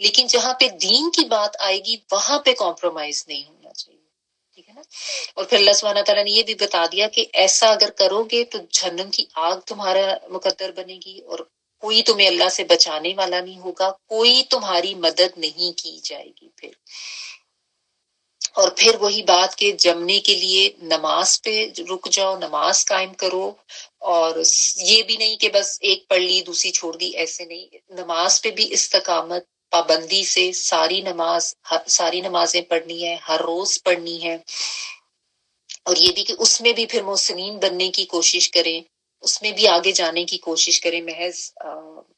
لیکن جہاں پہ دین کی بات آئے گی وہاں پہ کمپرومائز نہیں ہونا چاہیے، ٹھیک ہے نا۔ اور پھر اللہ سبحانہ تعالیٰ نے یہ بھی بتا دیا کہ ایسا اگر کرو گے تو جہنم کی آگ تمہارا مقدر بنے گی، اور کوئی تمہیں اللہ سے بچانے والا نہیں ہوگا، کوئی تمہاری مدد نہیں کی جائے گی پھر۔ اور پھر وہی بات کہ جمنے کے لیے نماز پہ رک جاؤ، نماز قائم کرو، اور یہ بھی نہیں کہ بس ایک پڑھ لی دوسری چھوڑ دی، ایسے نہیں، نماز پہ بھی استقامت پابندی سے ساری نمازیں پڑھنی ہے، ہر روز پڑھنی ہے، اور یہ بھی کہ اس میں بھی پھر محسنین بننے کی کوشش کریں، اس میں بھی آگے جانے کی کوشش کریں، محض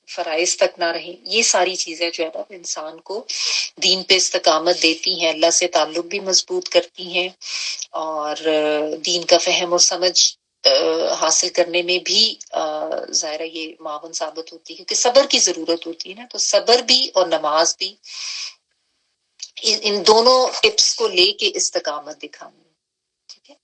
فرائض تک نہ رہیں۔ یہ ساری چیزیں جو ہے نا انسان کو دین پہ استقامت دیتی ہیں، اللہ سے تعلق بھی مضبوط کرتی ہیں، اور دین کا فہم اور سمجھ حاصل کرنے میں بھی ظاہرہ یہ معاون ثابت ہوتی ہے، کیونکہ صبر کی ضرورت ہوتی ہے نا، تو صبر بھی اور نماز بھی، ان دونوں ٹپس کو لے کے استقامت دکھانی، ٹھیک ہے۔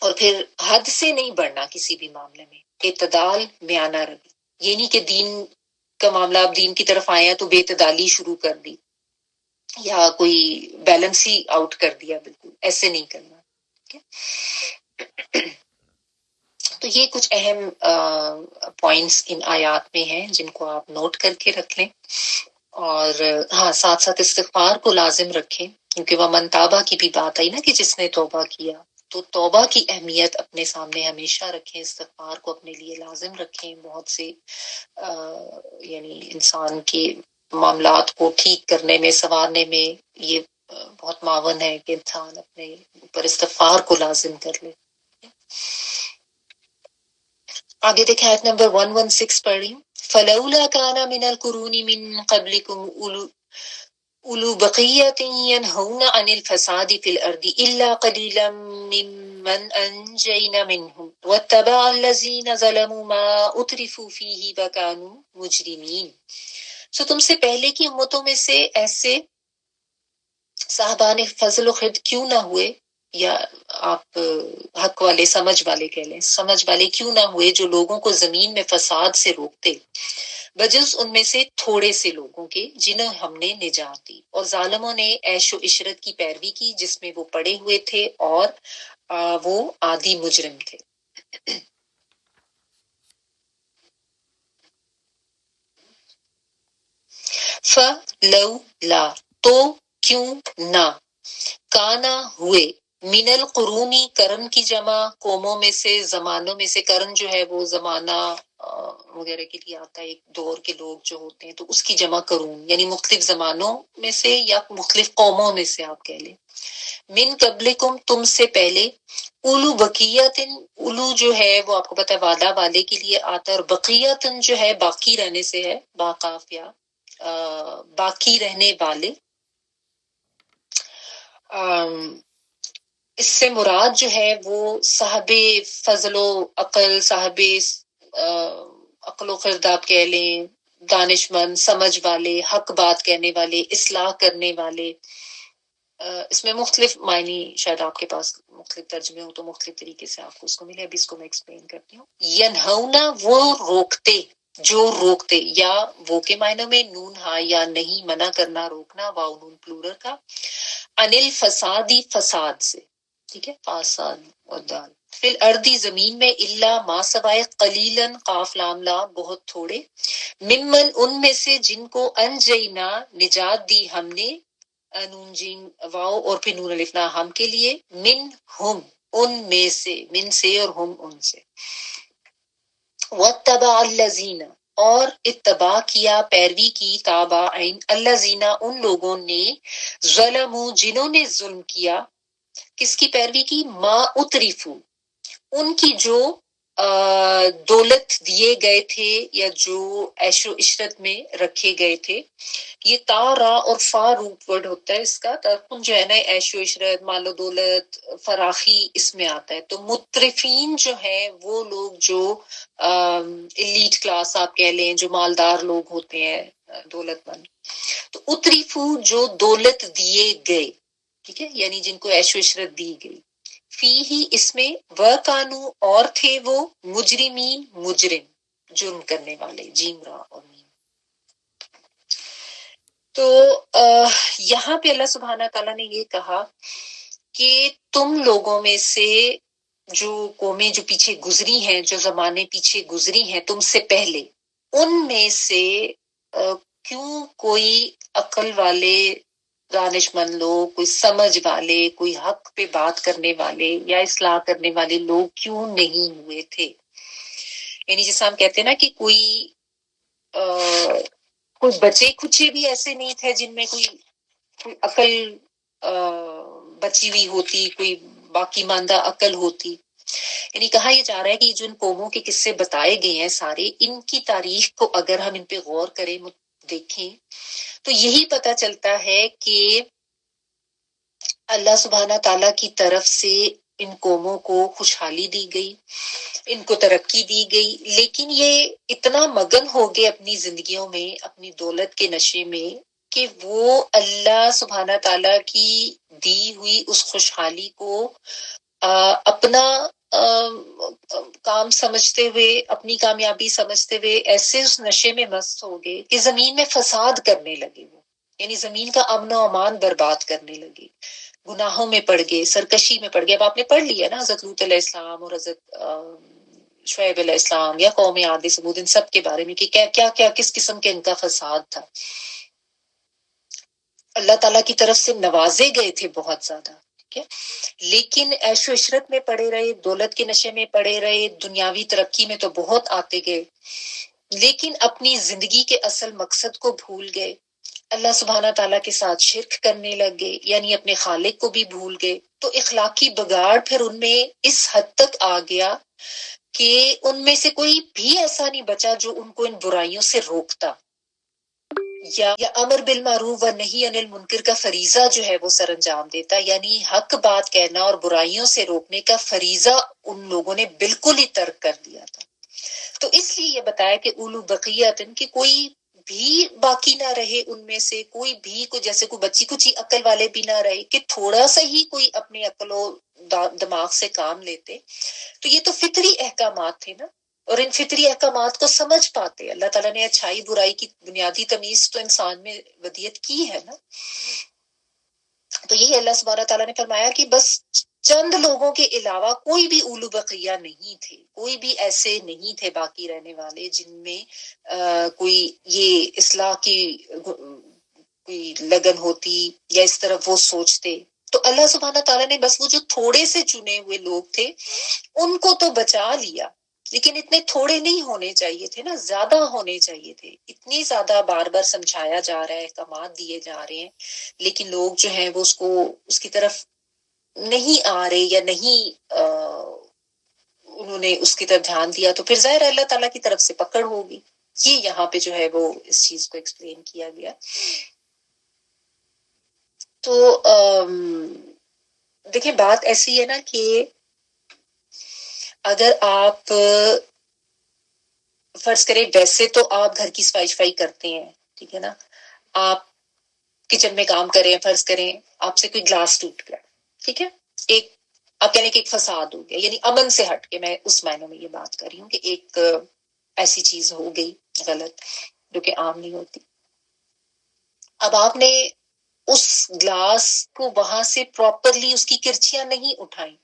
اور پھر حد سے نہیں بڑھنا کسی بھی معاملے میں، اعتدال میانہ روی، یہ نہیں کہ دین کا معاملہ اب دین کی طرف آیا تو بے اعتدالی شروع کر دی یا کوئی بیلنس ہی آؤٹ کر دیا، بالکل ایسے نہیں کرنا، ٹھیک ہے۔ تو یہ کچھ اہم پوائنٹس ان آیات میں ہیں جن کو آپ نوٹ کر کے رکھ لیں، اور ہاں ساتھ ساتھ استغفار کو لازم رکھیں، کیونکہ وہ من تابہ کی بھی بات آئی نا کہ جس نے توبہ کیا، تو توبہ کی اہمیت اپنے سامنے ہمیشہ رکھیں، استغفار کو اپنے لیے لازم رکھیں. بہت سے یعنی انسان کے معاملات کو ٹھیک کرنے میں، سنوارنے میں یہ بہت معاون ہے کہ انسان اپنے اوپر استغفار کو لازم کر لے. آگے دیکھیں آیت نمبر 116 پڑھی. فَلَوْلَا كَانَ مِنَ الْقُرُونِ مِن قَبْلِكُمْ أُولُو بَقِيَّةٍ يَنْهَوْنَ عَنِ الْفَسَادِ فِي الْأَرْضِ إِلَّا قَلِيلًا مِّمَّنْ أَنْجَيْنَا مِنْهُمْ وَاتَّبَعَ الَّذِينَ ظَلَمُوا مَا أُتْرِفُوا فِيهِ وَكَانُوا مُجْرِمِينَ. سو تم سے پہلے کی امتوں میں سے ایسے صاحبان فضل و خرد کیوں نہ ہوئے، یا آپ حق والے، سمجھ والے کہہ لیں، سمجھ والے کیوں نہ ہوئے جو لوگوں کو زمین میں فساد سے روکتے، بجز ان میں سے تھوڑے سے لوگوں کے جنہیں ہم نے نجات دی. اور ظالموں نے عیش و عشرت کی پیروی کی جس میں وہ پڑے ہوئے تھے اور وہ عادی مجرم تھے. فَلَوْلَا تو کیوں نہ، کانا ہوئے، من القرونی کرن کی جمع، قوموں میں سے، زمانوں میں سے. کرن جو ہے وہ زمانہ وغیرہ کے لیے آتا ہے، ایک دور کے لوگ جو ہوتے ہیں، تو اس کی جمع کرون، یعنی مختلف زمانوں میں سے یا مختلف قوموں میں سے آپ کہہ لیں. من قبلکم تم سے پہلے، اولو بقیتن، اولو جو ہے وہ آپ کو پتہ ہے وعدہ والے کے لیے آتا ہے، اور بقیتن جو ہے باقی رہنے سے ہے، باقاف یا باقی رہنے والے. اس سے مراد جو ہے وہ صاحب فضل و عقل، صاحب عقل و خرد آپ کہہ لیں، دانش مند، سمجھ والے، حق بات کہنے والے، اصلاح کرنے والے. اس میں مختلف معنی شاید آپ کے پاس مختلف ترجمے ہو تو مختلف طریقے سے آپ کو اس کو ملے. ابھی اس کو میں ایکسپلین کرتی ہوں. ینہونا وہ روکتے، جو روکتے، یا وہ کے معنوں میں نون ہا یا نہیں، منع کرنا، روکنا، واو نون پلورل کا، انل فسادی فساد سے، ٹھیک ہے، فساد اور دال، فی الارضی زمین میں، الا ما سوائے، قلیلاً قاف لام لا بہت تھوڑے، ممن ان میں سے جن کو انجینا نجات دی ہم نے، نون جیم واو اور پھر نون الف لا ہم کے لیے، من ہم ان میں سے، من سے اور ہم ان سے. واتبع الذین اور اتباع کیا، پیروی کی، تابعین الذین ان لوگوں نے، ظلموا جنہوں نے ظلم کیا. کس کی پیروی کی؟ ما اترفو ان کی جو دولت دیے گئے تھے یا جو عیش و عشرت میں رکھے گئے تھے. یہ تا را اور فا روٹ ورڈ ہوتا ہے اس کا، ترکن جو ہے نا عیش و عشرت، مال و دولت، فراخی اس میں آتا ہے. تو مترفین جو ہے وہ لوگ جو ایلیٹ کلاس آپ کہہ لیں، جو مالدار لوگ ہوتے ہیں، دولت مند. تو اتریفو جو دولت دیے گئے، ٹھیک ہے، یعنی جن کو عیش و عشرت دی گئی. فی ہی اس میں، وہ کانو اور تھے وہ، مجرمین مجرم، جرم کرنے والے، جیم را اور میم. تو یہاں پہ اللہ سبحانہ تعالیٰ نے یہ کہا کہ تم لوگوں میں سے جو قومیں جو پیچھے گزری ہیں، جو زمانے پیچھے گزری ہیں تم سے پہلے، ان میں سے کیوں کوئی عقل والے، دانش مند لوگ، کوئی سمجھ والے، کوئی حق پہ بات کرنے والے یا اصلاح کرنے والے لوگ کیوں نہیں ہوئے تھے. یعنی جیسے ہم کہتے ہیں نا کہ کوئی بچے کچے بھی ایسے نہیں تھے جن میں کوئی عقل بچی ہوئی ہوتی، کوئی باقی ماندہ عقل ہوتی. یعنی کہا یہ جا رہا ہے کہ جو ان قوموں کے قصے بتائے گئے ہیں سارے، ان کی تاریخ کو اگر ہم ان پہ غور کریں، دیکھیں، تو یہی پتہ چلتا ہے کہ اللہ سبحانہ تعالیٰ کی طرف سے ان قوموں کو خوشحالی دی گئی، ان کو ترقی دی گئی، لیکن یہ اتنا مگن ہو گئے اپنی زندگیوں میں، اپنی دولت کے نشے میں، کہ وہ اللہ سبحانہ تعالیٰ کی دی ہوئی اس خوشحالی کو اپنا کام سمجھتے ہوئے، اپنی کامیابی سمجھتے ہوئے ایسے اس نشے میں مست ہو گئے کہ زمین میں فساد کرنے لگے. وہ یعنی زمین کا امن و امان برباد کرنے لگے، گناہوں میں پڑ گئے، سرکشی میں پڑ گئے. اب آپ نے پڑھ لیا نا حضرت لوط علیہ السلام اور حضرت شعیب علیہ السلام یا قوم عاد ثمود، ان سب کے بارے میں کہ کیا کیا کس قسم کے ان کا فساد تھا. اللہ تعالیٰ کی طرف سے نوازے گئے تھے بہت زیادہ، ٹھیک ہے، لیکن عیش و عشرت میں پڑے رہے، دولت کے نشے میں پڑے رہے، دنیاوی ترقی میں تو بہت آتے گئے، لیکن اپنی زندگی کے اصل مقصد کو بھول گئے، اللہ سبحانہ تعالیٰ کے ساتھ شرک کرنے لگے، یعنی اپنے خالق کو بھی بھول گئے، تو اخلاقی بگاڑ پھر ان میں اس حد تک آ گیا کہ ان میں سے کوئی بھی ایسا نہیں بچا جو ان کو ان برائیوں سے روکتا یا امر بالمعروف و نہی عن المنکر کا فریضہ جو ہے وہ سر انجام دیتا، یعنی حق بات کہنا اور برائیوں سے روکنے کا فریضہ ان لوگوں نے بالکل ہی ترک کر دیا تھا۔ تو اس لیے یہ بتایا کہ اولو بقیت کہ کوئی بھی باقی نہ رہے ان میں سے، کوئی بھی جیسے کوئی بچی کچھ ہی عقل والے بھی نہ رہے، کہ تھوڑا سا ہی کوئی اپنے عقل و دماغ سے کام لیتے، تو یہ تو فطری احکامات تھے نا، اور ان فطری احکامات کو سمجھ پاتے۔ اللہ تعالیٰ نے اچھائی برائی کی بنیادی تمیز تو انسان میں ودیت کی ہے نا، تو یہی اللہ سبحانہ تعالیٰ نے فرمایا کہ بس چند لوگوں کے علاوہ کوئی بھی اولو بقیہ نہیں تھے، کوئی بھی ایسے نہیں تھے باقی رہنے والے جن میں کوئی یہ اصلاح کی کوئی لگن ہوتی یا اس طرف وہ سوچتے۔ تو اللہ سبحانہ تعالیٰ نے بس وہ جو تھوڑے سے چنے ہوئے لوگ تھے ان کو تو بچا لیا، لیکن اتنے تھوڑے نہیں ہونے چاہیے تھے نا، زیادہ ہونے چاہیے تھے۔ اتنی زیادہ بار بار سمجھایا جا رہا ہے، احکامات دیے جا رہے ہیں، لیکن لوگ جو ہیں وہ اس کی طرف نہیں آ رہے یا نہیں انہوں نے اس کی طرف دھیان دیا، تو پھر ظاہر اللہ تعالیٰ کی طرف سے پکڑ ہوگی۔ یہ یہاں پہ جو ہے وہ اس چیز کو ایکسپلین کیا گیا۔ تو دیکھیں بات ایسی ہے نا کہ اگر آپ فرض کریں، ویسے تو آپ گھر کی صفائی کرتے ہیں، ٹھیک ہے نا، آپ کچن میں کام کریں، فرض کریں آپ سے کوئی گلاس ٹوٹ گیا، ٹھیک ہے، ایک آپ کہنے کہ ایک فساد ہو گیا، یعنی امن سے ہٹ کے میں اس معنی میں یہ بات کر رہی ہوں کہ ایک ایسی چیز ہو گئی غلط جو کہ عام نہیں ہوتی۔ اب آپ نے اس گلاس کو وہاں سے پراپرلی اس کی کرچیاں نہیں اٹھائیں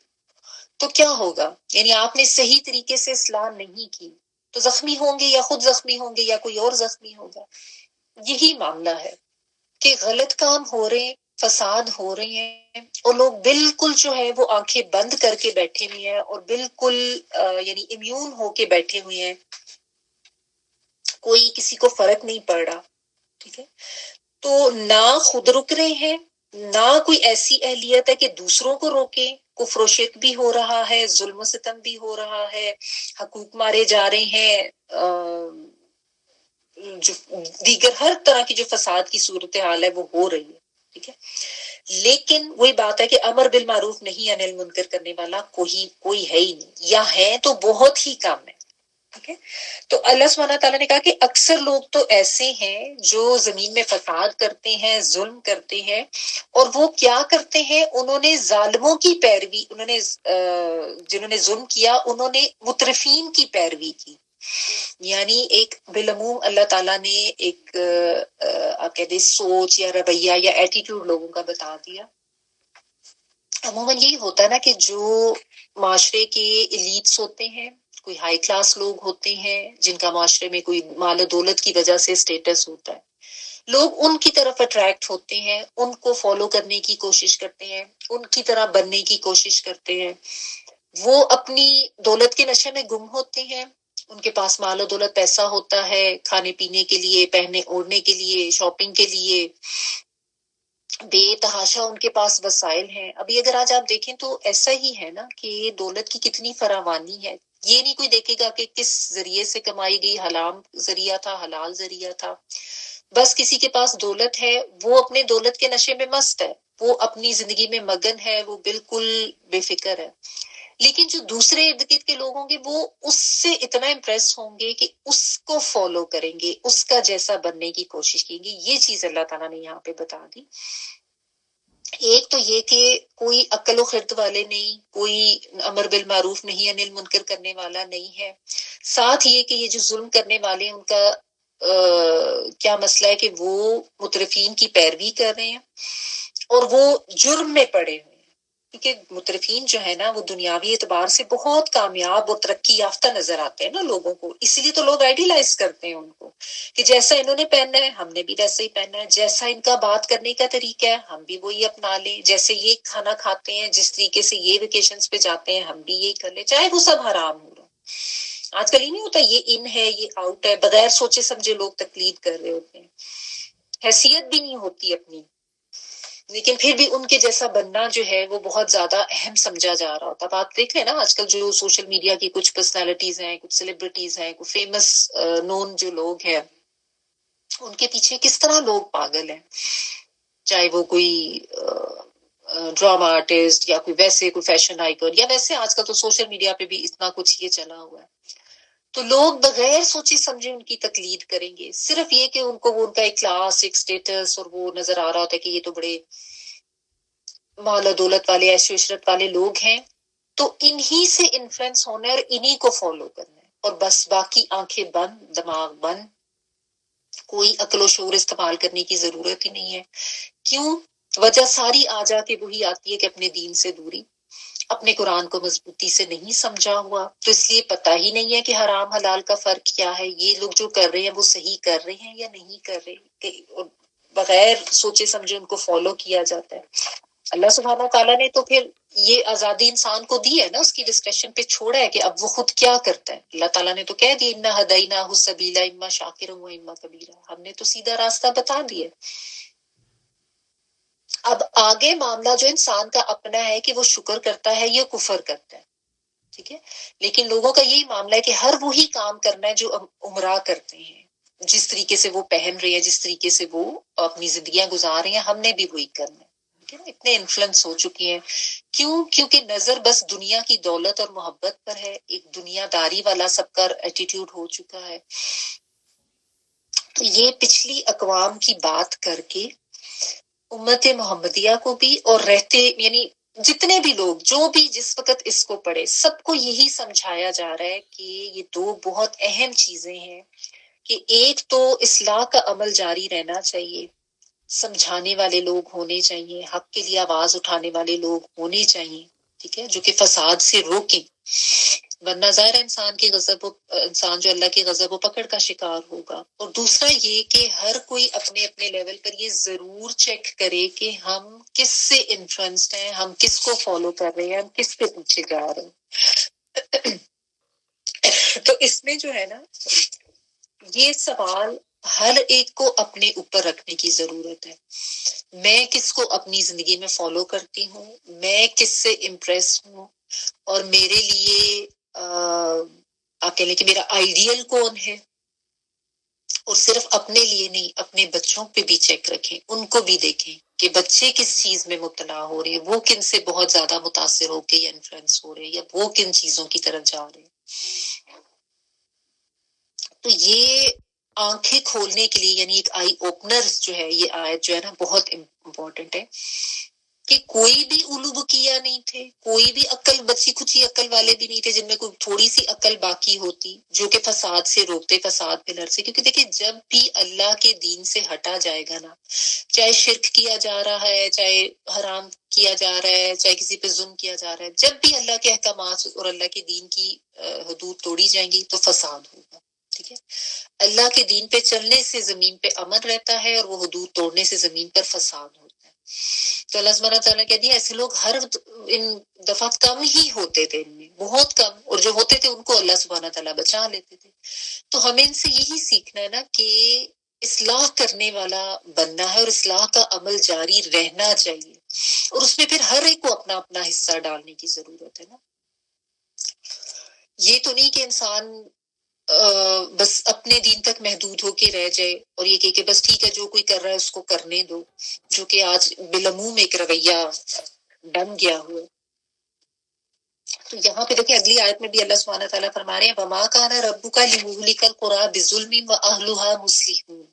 تو کیا ہوگا؟ یعنی آپ نے صحیح طریقے سے اصلاح نہیں کی تو زخمی ہوں گے، یا خود زخمی ہوں گے یا کوئی اور زخمی ہوگا۔ یہی معاملہ ہے کہ غلط کام ہو رہے ہیں، فساد ہو رہے ہیں، اور لوگ بالکل جو ہے وہ آنکھیں بند کر کے بیٹھے ہوئے ہیں اور بالکل یعنی امیون ہو کے بیٹھے ہوئے ہیں، کوئی کسی کو فرق نہیں پڑ رہا، ٹھیک ہے، تو نہ خود رک رہے ہیں، نہ کوئی ایسی اہلیت ہے کہ دوسروں کو روکے، کفر و شرک بھی ہو رہا ہے، ظلم و ستم بھی ہو رہا ہے، حقوق مارے جا رہے ہیں، جو دیگر ہر طرح کی جو فساد کی صورتحال ہے وہ ہو رہی ہے، ٹھیک ہے، لیکن وہی بات ہے کہ امر بالمعروف نہیں عن المنکر کرنے والا کوئی ہے ہی نہیں، یا ہے تو بہت ہی کم ہے، ٹھیک ہے۔ تو اللہ سبحانہ تعالیٰ نے کہا کہ اکثر لوگ تو ایسے ہیں جو زمین میں فساد کرتے ہیں، ظلم کرتے ہیں، اور وہ کیا کرتے ہیں، انہوں نے ظالموں کی پیروی، جنہوں نے ظلم کیا انہوں نے مترفین کی پیروی کی، یعنی ایک بالعموم اللہ تعالیٰ نے ایک آپ کہہ دیں سوچ یا رویہ یا ایٹیٹیوڈ لوگوں کا بتا دیا۔ عموماً یہی ہوتا ہے نا کہ جو معاشرے کے ایلیٹس ہوتے ہیں، کوئی ہائی کلاس لوگ ہوتے ہیں جن کا معاشرے میں کوئی مال و دولت کی وجہ سے سٹیٹس ہوتا ہے، لوگ ان کی طرف اٹریکٹ ہوتے ہیں، ان کو فالو کرنے کی کوشش کرتے ہیں، ان کی طرح بننے کی کوشش کرتے ہیں، وہ اپنی دولت کے نشے میں گم ہوتے ہیں، ان کے پاس مال و دولت پیسہ ہوتا ہے کھانے پینے کے لیے، پہننے اوڑھنے کے لیے، شاپنگ کے لیے، بے تحاشا ان کے پاس وسائل ہیں۔ ابھی اگر آج آپ دیکھیں تو ایسا ہی ہے نا کہ دولت کی کتنی فراوانی ہے، یہ نہیں کوئی دیکھے گا کہ کس ذریعے سے کمائی گئی، حرام ذریعہ تھا، حلال ذریعہ تھا، بس کسی کے پاس دولت ہے، وہ اپنے دولت کے نشے میں مست ہے، وہ اپنی زندگی میں مگن ہے، وہ بالکل بے فکر ہے، لیکن جو دوسرے ارد گرد کے لوگ ہوں گے وہ اس سے اتنا امپریس ہوں گے کہ اس کو فالو کریں گے، اس کا جیسا بننے کی کوشش کریں گے۔ یہ چیز اللہ تعالیٰ نے یہاں پہ بتا دی۔ ایک تو یہ کہ کوئی عقل و خرد والے نہیں، کوئی امر بالمعروف نہیں انل منکر کرنے والا نہیں ہے، ساتھ یہ کہ یہ جو ظلم کرنے والے ہیں ان کا کیا مسئلہ ہے کہ وہ مترفین کی پیروی کر رہے ہیں اور وہ جرم میں پڑے ہوئے ہیں، کیونکہ مترفین جو ہے نا وہ دنیاوی اعتبار سے بہت کامیاب اور ترقی یافتہ نظر آتے ہیں نا لوگوں کو، اسی لیے تو لوگ آئیڈیلائز کرتے ہیں ان کو کہ جیسا انہوں نے پہننا ہے ہم نے بھی ویسا ہی پہننا ہے، جیسا ان کا بات کرنے کا طریقہ ہے ہم بھی وہی اپنا لیں، جیسے یہ کھانا کھاتے ہیں جس طریقے سے یہ ویکیشنز پہ جاتے ہیں ہم بھی یہی کر لیں، چاہے وہ سب حرام ہو رہا۔ آج کل ہی نہیں ہوتا یہ ان ہے یہ آؤٹ ہے، بغیر سوچے سمجھے لوگ تقلید کر رہے ہوتے ہیں، حیثیت بھی نہیں ہوتی اپنی، لیکن پھر بھی ان کے جیسا بننا جو ہے وہ بہت زیادہ اہم سمجھا جا رہا ہوتا۔ آپ دیکھ لیں نا آج کل جو سوشل میڈیا کی کچھ پرسنالٹیز ہیں، کچھ سیلیبریٹیز ہیں، کچھ فیمس نون جو لوگ ہیں، ان کے پیچھے کس طرح لوگ پاگل ہیں، چاہے وہ کوئی ڈراما آرٹسٹ یا کوئی ویسے کوئی فیشن آئیکن، یا ویسے آج کل تو سوشل میڈیا پہ بھی اتنا کچھ یہ چلا ہوا ہے، تو لوگ بغیر سوچے سمجھے ان کی تقلید کریں گے، صرف یہ کہ ان کو وہ ان کا ایک کلاس ایک سٹیٹس اور وہ نظر آ رہا ہوتا ہے کہ یہ تو بڑے مال و دولت والے عیش و عشرت والے لوگ ہیں، تو انہی سے انفلوئنس ہونا ہے اور انہی کو فالو کرنا ہے، اور بس باقی آنکھیں بند دماغ بند، کوئی عقل و شعور استعمال کرنے کی ضرورت ہی نہیں ہے۔ کیوں؟ وجہ ساری آ جا کے وہی آتی ہے کہ اپنے دین سے دوری، اپنے قرآن کو مضبوطی سے نہیں سمجھا ہوا، تو اس لیے پتہ ہی نہیں ہے کہ حرام حلال کا فرق کیا ہے، یہ لوگ جو کر رہے ہیں وہ صحیح کر رہے ہیں یا نہیں کر رہے، کہ بغیر سوچے سمجھے ان کو فالو کیا جاتا ہے۔ اللہ سبحانہ تعالیٰ نے تو پھر یہ آزادی انسان کو دی ہے نا، اس کی ڈسکریشن پہ چھوڑا ہے کہ اب وہ خود کیا کرتا ہے۔ اللہ تعالیٰ نے تو کہہ دیا انا ہدیناہ السبیل اما شاکرا و اما کبیرا، ہم نے تو سیدھا راستہ بتا دیا۔ اب آگے معاملہ جو انسان کا اپنا ہے کہ وہ شکر کرتا ہے یا کفر کرتا ہے، ٹھیک ہے، لیکن لوگوں کا یہی معاملہ ہے کہ ہر وہی کام کرنا ہے جو عمرہ کرتے ہیں، جس طریقے سے وہ پہن رہے ہیں، جس طریقے سے وہ اپنی زندگیاں گزار رہے ہیں، ہم نے بھی وہی کرنا ہے۔ اتنے انفلوئنس ہو چکی ہیں، کیوں؟ کیونکہ نظر بس دنیا کی دولت اور محبت پر ہے، ایک دنیا داری والا سب کا ایٹیٹیوڈ ہو چکا ہے۔ تو یہ پچھلی اقوام کی بات کر کے امت محمدیہ کو بھی اور رہتے یعنی جتنے بھی لوگ جو بھی جس وقت اس کو پڑھے سب کو یہی سمجھایا جا رہا ہے کہ یہ دو بہت اہم چیزیں ہیں، کہ ایک تو اصلاح کا عمل جاری رہنا چاہیے، سمجھانے والے لوگ ہونے چاہیے، حق کے لیے آواز اٹھانے والے لوگ ہونے چاہیے، ٹھیک ہے، جو کہ فساد سے روکیں، ورنہ ظاہر انسان کی غضب انسان جو اللہ کی غضب و پکڑ کا شکار ہوگا۔ اور دوسرا یہ کہ ہر کوئی اپنے اپنے لیول پر یہ ضرور چیک کرے کہ ہم کس سے انفلوئنسڈ ہیں، ہم کس کو فالو کر رہے ہیں، ہم کس کے پیچھے جا رہے ہیں۔ تو اس میں جو ہے نا یہ سوال ہر ایک کو اپنے اوپر رکھنے کی ضرورت ہے، میں کس کو اپنی زندگی میں فالو کرتی ہوں، میں کس سے امپریس ہوں، اور میرے لیے آپ کہہ لیں کہ میرا آئیڈیل کون ہے، اور صرف اپنے لیے نہیں اپنے بچوں پہ بھی چیک رکھیں، ان کو بھی دیکھیں کہ بچے کس چیز میں مبتلا ہو رہے ہیں، وہ کن سے بہت زیادہ متاثر ہو کے یا انفلوئنس ہو رہے ہیں، یا وہ کن چیزوں کی طرف جا رہے ہیں۔ تو یہ آنکھیں کھولنے کے لیے یعنی ایک آئی اوپنر جو ہے، یہ آیت جو ہے نا بہت امپورٹنٹ ہے، کہ کوئی بھی الوبکیہ نہیں تھے، کوئی بھی عقل بچی کچی عقل والے بھی نہیں تھے جن میں کوئی تھوڑی سی عقل باقی ہوتی جو کہ فساد سے روکتے، فساد پہ لڑ سے، کیونکہ دیکھیں جب بھی اللہ کے دین سے ہٹا جائے گا نا، چاہے شرک کیا جا رہا ہے، چاہے حرام کیا جا رہا ہے، چاہے کسی پہ ظلم کیا جا رہا ہے، جب بھی اللہ کے احکامات اور اللہ کے دین کی حدود توڑی جائیں گی تو فساد ہوگا، ٹھیک ہے۔ اللہ کے دین پہ چلنے سے زمین پہ امن رہتا ہے، اور وہ حدود توڑنے سے زمین پر فساد ہوتا ہے۔ تو اللہ سبحانہ تعالیٰ نے کہہ دیا ایسے لوگ ہر ان دفعہ کم ہی ہوتے تھے، ان میں بہت کم، اور جو ہوتے تھے ان کو اللہ سبحانہ تعالیٰ بچا لیتے تھے۔ تو ہمیں ان سے یہی سیکھنا ہے نا کہ اصلاح کرنے والا بننا ہے، اور اصلاح کا عمل جاری رہنا چاہیے، اور اس میں پھر ہر ایک کو اپنا اپنا حصہ ڈالنے کی ضرورت ہے نا۔ یہ تو نہیں کہ انسان بس اپنے دین تک محدود ہو کے رہ جائے اور یہ کہ بس ٹھیک ہے جو کوئی کر رہا ہے اس کو کرنے دو، جو کہ آج بالعموم ایک رویہ بن گیا ہوا۔ تو یہاں پہ دیکھیں اگلی آیت میں بھی اللہ سبحانہ تعالیٰ فرما رہے ہیں وَمَا كَانَ رَبُّكَ لِيُهْلِكَ الْقُرَىٰ بِظُلْمٍ وَأَهْلُهَا مُصْلِحُونَ،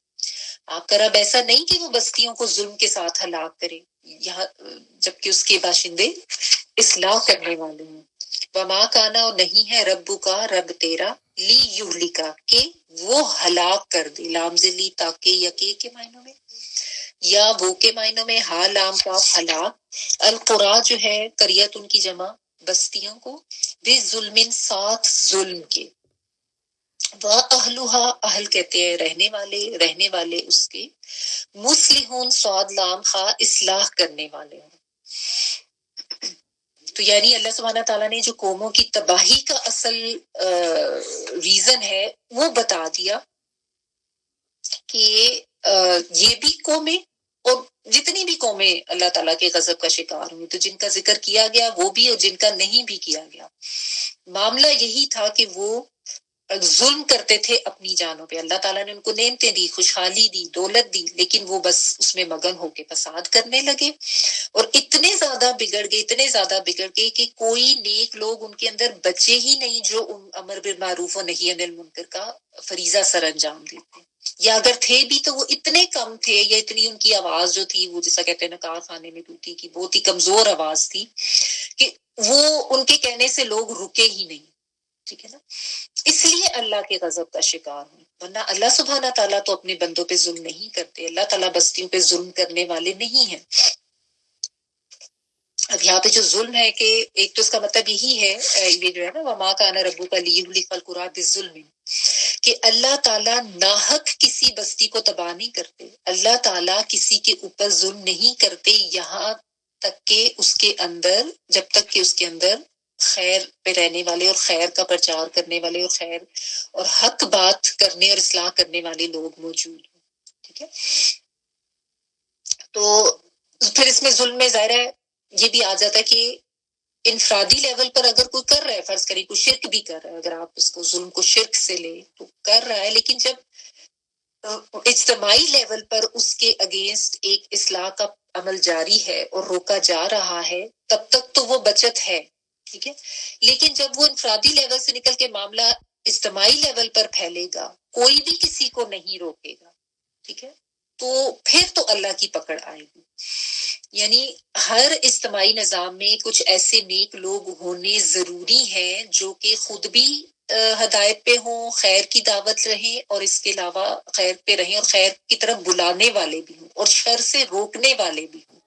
آپ کا رب ایسا نہیں کہ وہ بستیوں کو ظلم کے ساتھ ہلاک کرے، یہاں جبکہ اس کے باشندے اصلاح کرنے والے ہیں۔ وما کانا، اور نہیں ہے ربو کا رب تیرا لی یہلکا کہ وہ ہلاک کر دے، لام ذلی تاکہ یقے کے معنوں میں یا وہ کے معنوں میں ہا لام کاف ہلاک، القرا جو ہے قریت ان کی جمع بستیوں کو، بے ظلم ساتھ ظلم کے، وہ اہلھا اہل کہتے ہیں رہنے والے اس کے، مصلحون صاد لام خا اصلاح کرنے والے ہوں۔ تو یعنی اللہ سبحانہ تعالیٰ نے جو قوموں کی تباہی کا اصل ریزن ہے وہ بتا دیا کہ یہ بھی قومیں اور جتنی بھی قومیں اللہ تعالیٰ کے غضب کا شکار ہوئی، تو جن کا ذکر کیا گیا وہ بھی اور جن کا نہیں بھی کیا گیا، معاملہ یہی تھا کہ وہ ظلم کرتے تھے اپنی جانوں پہ۔ اللہ تعالیٰ نے ان کو نعمتیں دی، خوشحالی دی، دولت دی، لیکن وہ بس اس میں مگن ہو کے فساد کرنے لگے اور اتنے زیادہ بگڑ گئے کہ کوئی نیک لوگ ان کے اندر بچے ہی نہیں جو امر بالمعروف و نہی عن المنکر کا فریضہ سر انجام دیتے، یا اگر تھے بھی تو وہ اتنے کم تھے، یا اتنی ان کی آواز جو تھی وہ جیسا کہتے ہیں نا کار خانے میں طوطی کی بہت ہی کمزور آواز تھی کہ وہ ان کے کہنے سے لوگ رکے ہی نہیں، ٹھیک ہے نا، اس لیے اللہ کے غضب کا شکار ہوں، ورنہ اللہ سبحانہ تعالیٰ تو اپنے بندوں پہ ظلم نہیں کرتے، اللہ تعالیٰ بستیوں پہ ظلم کرنے والے نہیں ہیں۔ اب یہاں پہ جو ظلم ہے کہ ایک تو اس کا مطلب یہی ہے، یہ جو ہے نا وما کان ربک لیہلک القری بالظلم، کہ اللہ تعالیٰ ناحق کسی بستی کو تباہ نہیں کرتے، اللہ تعالیٰ کسی کے اوپر ظلم نہیں کرتے یہاں تک کہ اس کے اندر، جب تک کہ اس کے اندر خیر پہ رہنے والے اور خیر کا پرچار کرنے والے اور خیر اور حق بات کرنے اور اصلاح کرنے والے لوگ موجود ہیں، ٹھیک ہے۔ تو پھر اس میں ظلم میں ظاہر ہے یہ بھی آ جاتا ہے کہ انفرادی لیول پر اگر کوئی کر رہا ہے، فرض کریں کوئی شرک بھی کر رہا ہے، اگر آپ اس کو ظلم کو شرک سے لیں تو کر رہا ہے، لیکن جب اجتماعی لیول پر اس کے اگینسٹ ایک اصلاح کا عمل جاری ہے اور روکا جا رہا ہے تب تک تو وہ بچت ہے، ٹھیک ہے، لیکن جب وہ انفرادی لیول سے نکل کے معاملہ اجتماعی لیول پر پھیلے گا، کوئی بھی کسی کو نہیں روکے گا، ٹھیک ہے، تو پھر تو اللہ کی پکڑ آئے گی۔ یعنی ہر اجتماعی نظام میں کچھ ایسے نیک لوگ ہونے ضروری ہیں جو کہ خود بھی ہدایت پہ ہوں، خیر کی دعوت رہیں اور اس کے علاوہ خیر پہ رہیں اور خیر کی طرف بلانے والے بھی ہوں اور شر سے روکنے والے بھی ہوں،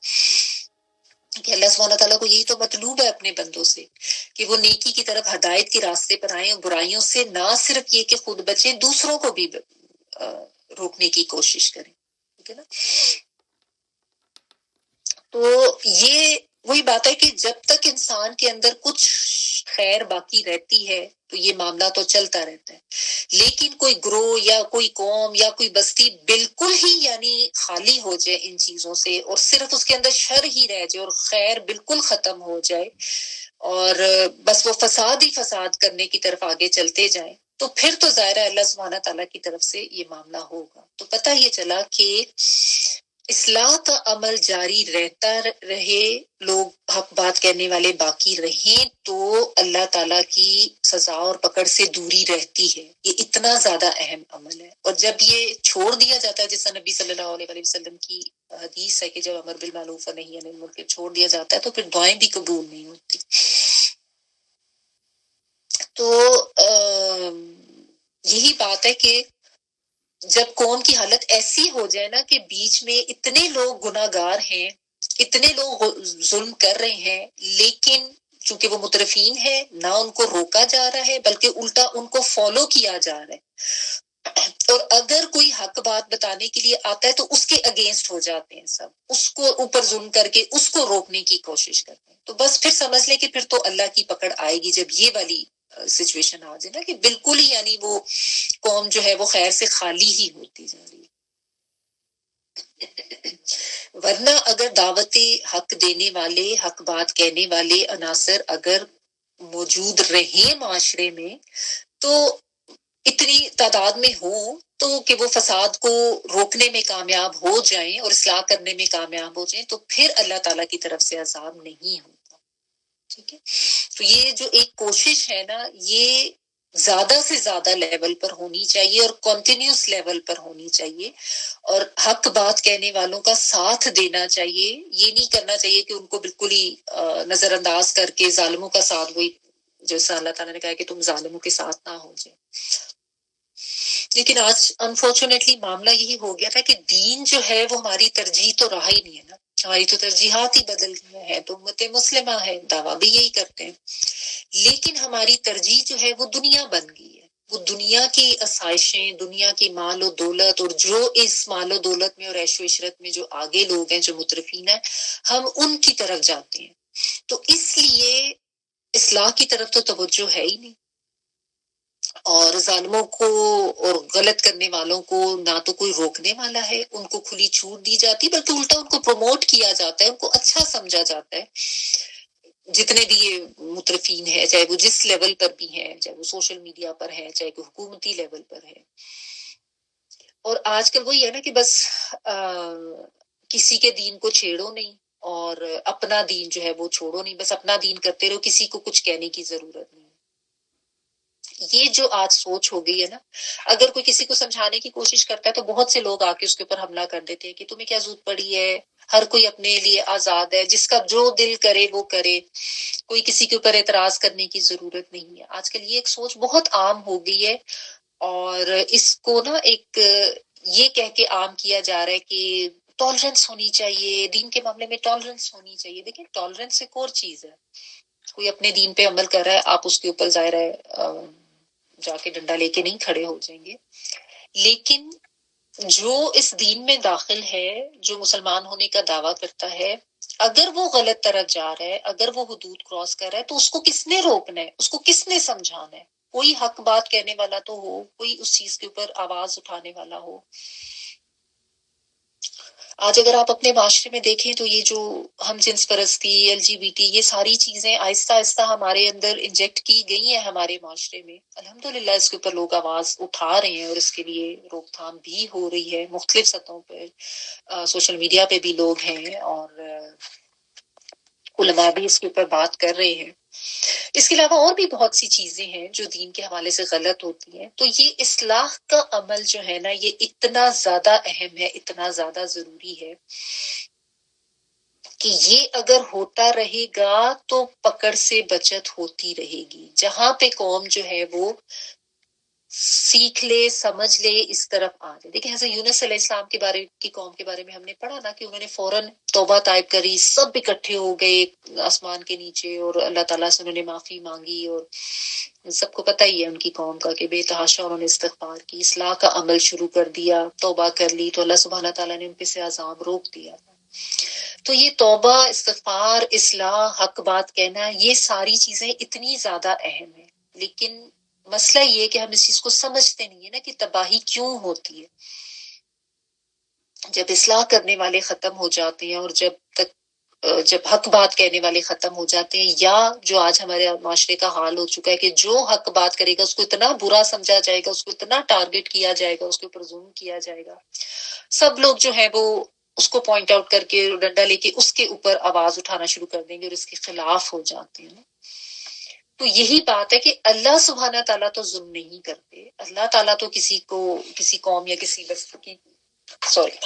کہ اللہ سبحانہ تعالیٰ کو یہی تو مطلوب ہے اپنے بندوں سے کہ وہ نیکی کی طرف ہدایت کے راستے پر آئیں اور برائیوں سے نہ صرف یہ کہ خود بچیں، دوسروں کو بھی روکنے کی کوشش کریں، ٹھیک ہے نا۔ تو یہ وہی بات ہے کہ جب تک انسان کے اندر کچھ خیر باقی رہتی ہے تو یہ معاملہ تو چلتا رہتا ہے، لیکن کوئی گروہ یا کوئی قوم یا کوئی بستی بالکل ہی یعنی خالی ہو جائے ان چیزوں سے اور صرف اس کے اندر شر ہی رہ جائے اور خیر بالکل ختم ہو جائے اور بس وہ فساد ہی فساد کرنے کی طرف آگے چلتے جائیں، تو پھر تو ظاہر ہے اللہ سبحانہ تعالیٰ کی طرف سے یہ معاملہ ہوگا۔ تو پتہ یہ چلا کہ اصلاح کا عمل جاری رہتا رہے، لوگ حق بات کہنے والے باقی رہیں تو اللہ تعالیٰ کی سزا اور پکڑ سے دوری رہتی ہے، یہ اتنا زیادہ اہم عمل ہے۔ اور جب یہ چھوڑ دیا جاتا ہے، جیسا نبی صلی اللہ علیہ وسلم کی حدیث ہے کہ جب امر بالمعروف و نہی عن المنکر چھوڑ دیا جاتا ہے تو پھر دعائیں بھی قبول نہیں ہوتی۔ تو یہی بات ہے کہ جب قوم کی حالت ایسی ہو جائے نا کہ بیچ میں اتنے لوگ گناہ گار ہیں، اتنے لوگ ظلم کر رہے ہیں، لیکن چونکہ وہ مترفین ہے، نہ ان کو روکا جا رہا ہے بلکہ الٹا ان کو فالو کیا جا رہا ہے، اور اگر کوئی حق بات بتانے کے لیے آتا ہے تو اس کے اگینسٹ ہو جاتے ہیں، سب اس کو اوپر ظلم کر کے اس کو روکنے کی کوشش کرتے ہیں، تو بس پھر سمجھ لیں کہ پھر تو اللہ کی پکڑ آئے گی جب یہ والی سچویشن آ جائے نا کہ بالکل ہی یعنی وہ قوم جو ہے وہ خیر سے خالی ہی ہوتی جا رہی ہے۔ ورنہ اگر دعوت حق دینے والے، حق بات کہنے والے عناصر اگر موجود رہیں معاشرے میں تو اتنی تعداد میں ہوں تو کہ وہ فساد کو روکنے میں کامیاب ہو جائیں اور اصلاح کرنے میں کامیاب ہو جائیں تو پھر اللہ تعالیٰ کی طرف سے عذاب نہیں ہوتا، ٹھیک ہے۔ تو یہ جو ایک کوشش ہے نا یہ زیادہ سے زیادہ لیول پر ہونی چاہیے اور کنٹینیوس لیول پر ہونی چاہیے، اور حق بات کہنے والوں کا ساتھ دینا چاہیے، یہ نہیں کرنا چاہیے کہ ان کو بالکل ہی نظر انداز کر کے ظالموں کا ساتھ، وہی جیسا اللہ تعالیٰ نے کہا کہ تم ظالموں کے ساتھ نہ ہو جائے۔ لیکن آج انفارچونیٹلی معاملہ یہی ہو گیا تھا کہ دین جو ہے وہ ہماری ترجیح تو رہا ہی نہیں ہے نا، ہماری تو ترجیحات ہی بدل گئی ہیں، تو امت مسلمہ ہے، دعویٰ بھی یہی کرتے ہیں، لیکن ہماری ترجیح جو ہے وہ دنیا بن گئی ہے، وہ دنیا کی آسائشیں، دنیا کی مال و دولت، اور جو اس مال و دولت میں اور عیش و عشرت میں جو آگے لوگ ہیں، جو مترفین ہیں، ہم ان کی طرف جاتے ہیں، تو اس لیے اصلاح کی طرف تو توجہ ہے ہی نہیں، اور ظالموں کو اور غلط کرنے والوں کو نہ تو کوئی روکنے والا ہے، ان کو کھلی چھوٹ دی جاتی، بلکہ الٹا ان کو پروموٹ کیا جاتا ہے، ان کو اچھا سمجھا جاتا ہے، جتنے بھی یہ مترفین ہیں، چاہے وہ جس لیول پر بھی ہیں، چاہے وہ سوشل میڈیا پر ہے، چاہے وہ حکومتی لیول پر ہے۔ اور آج کل وہی ہے نا کہ بس کسی کے دین کو چھیڑو نہیں، اور اپنا دین جو ہے وہ چھوڑو نہیں، بس اپنا دین کرتے رہو، کسی کو کچھ کہنے کی ضرورت نہیں۔ یہ جو آج سوچ ہو گئی ہے نا، اگر کوئی کسی کو سمجھانے کی کوشش کرتا ہے تو بہت سے لوگ آ کے اس کے اوپر حملہ کر دیتے ہیں کہ تمہیں کیا ضرورت پڑی ہے، ہر کوئی اپنے لیے آزاد ہے، جس کا جو دل کرے وہ کرے، کوئی کسی کے اوپر اعتراض کرنے کی ضرورت نہیں ہے۔ آج کل یہ ایک سوچ بہت عام ہو گئی ہے، اور اس کو نا ایک یہ کہہ کے عام کیا جا رہا ہے کہ ٹالرنس ہونی چاہیے، دین کے معاملے میں ٹالرنس ہونی چاہیے۔ دیکھیں، ٹالرنس ایک اور چیز ہے، کوئی اپنے دین پہ عمل کر رہا ہے، آپ اس کے اوپر ظاہر ہے جا کے ڈنڈا لے کے نہیں کھڑے ہو جائیں گے، لیکن جو اس دین میں داخل ہے، جو مسلمان ہونے کا دعویٰ کرتا ہے، اگر وہ غلط طرف جا رہا ہے، اگر وہ حدود کراس کر رہا ہے، تو اس کو کس نے روکنا ہے، اس کو کس نے سمجھانا ہے؟ کوئی حق بات کہنے والا تو ہو، کوئی اس چیز کے اوپر آواز اٹھانے والا ہو۔ آج اگر آپ اپنے معاشرے میں دیکھیں تو یہ جو ہم جنس پرستی، LGBT، یہ ساری چیزیں آہستہ آہستہ ہمارے اندر انجیکٹ کی گئی ہیں ہمارے معاشرے میں۔ الحمدللہ اس کے اوپر لوگ آواز اٹھا رہے ہیں، اور اس کے لیے روک تھام بھی ہو رہی ہے مختلف سطحوں پہ، سوشل میڈیا پہ بھی لوگ ہیں، اور علماء بھی اس کے اوپر بات کر رہے ہیں۔ اس کے علاوہ اور بھی بہت سی چیزیں ہیں جو دین کے حوالے سے غلط ہوتی ہیں، تو یہ اصلاح کا عمل جو ہے نا، یہ اتنا زیادہ اہم ہے، اتنا زیادہ ضروری ہے کہ یہ اگر ہوتا رہے گا تو پکڑ سے بچت ہوتی رہے گی۔ جہاں پہ قوم جو ہے وہ سیکھ لے، سمجھ لے، اس طرف آ جائے۔ دیکھیں، حضرت یونس علیہ السلام کی قوم کے بارے میں ہم نے پڑھا نا کہ انہوں نے فوراً توبہ طائب کری، سب اکٹھے ہو گئے آسمان کے نیچے، اور اللہ تعالیٰ سے انہوں نے معافی مانگی، اور سب کو پتہ ہی ہے ان کی قوم کا کہ بے تحاشا انہوں نے استغفار کی، اصلاح کا عمل شروع کر دیا، توبہ کر لی، تو اللہ سبحانہ تعالیٰ نے ان پہ سے عذاب روک دیا۔ تو یہ توبہ، استغفار، اصلاح، حق بات کہنا، یہ ساری چیزیں اتنی زیادہ اہم ہیں، لیکن مسئلہ یہ کہ ہم اس چیز کو سمجھتے نہیں ہے نا کہ تباہی کیوں ہوتی ہے۔ جب اصلاح کرنے والے ختم ہو جاتے ہیں، اور جب حق بات کہنے والے ختم ہو جاتے ہیں، یا جو آج ہمارے معاشرے کا حال ہو چکا ہے کہ جو حق بات کرے گا اس کو اتنا برا سمجھا جائے گا، اس کو اتنا ٹارگٹ کیا جائے گا، اس کے اوپر ظلم کیا جائے گا، سب لوگ جو ہے وہ اس کو پوائنٹ آؤٹ کر کے ڈنڈا لے کے اس کے اوپر آواز اٹھانا شروع کر دیں گے، اور اس کے خلاف ہو جاتے ہیں۔ تو یہی بات ہے کہ اللہ سبحانہ تعالیٰ تو ظلم نہیں کرتے، اللہ تعالیٰ تو کسی قوم یا کسی وستو کی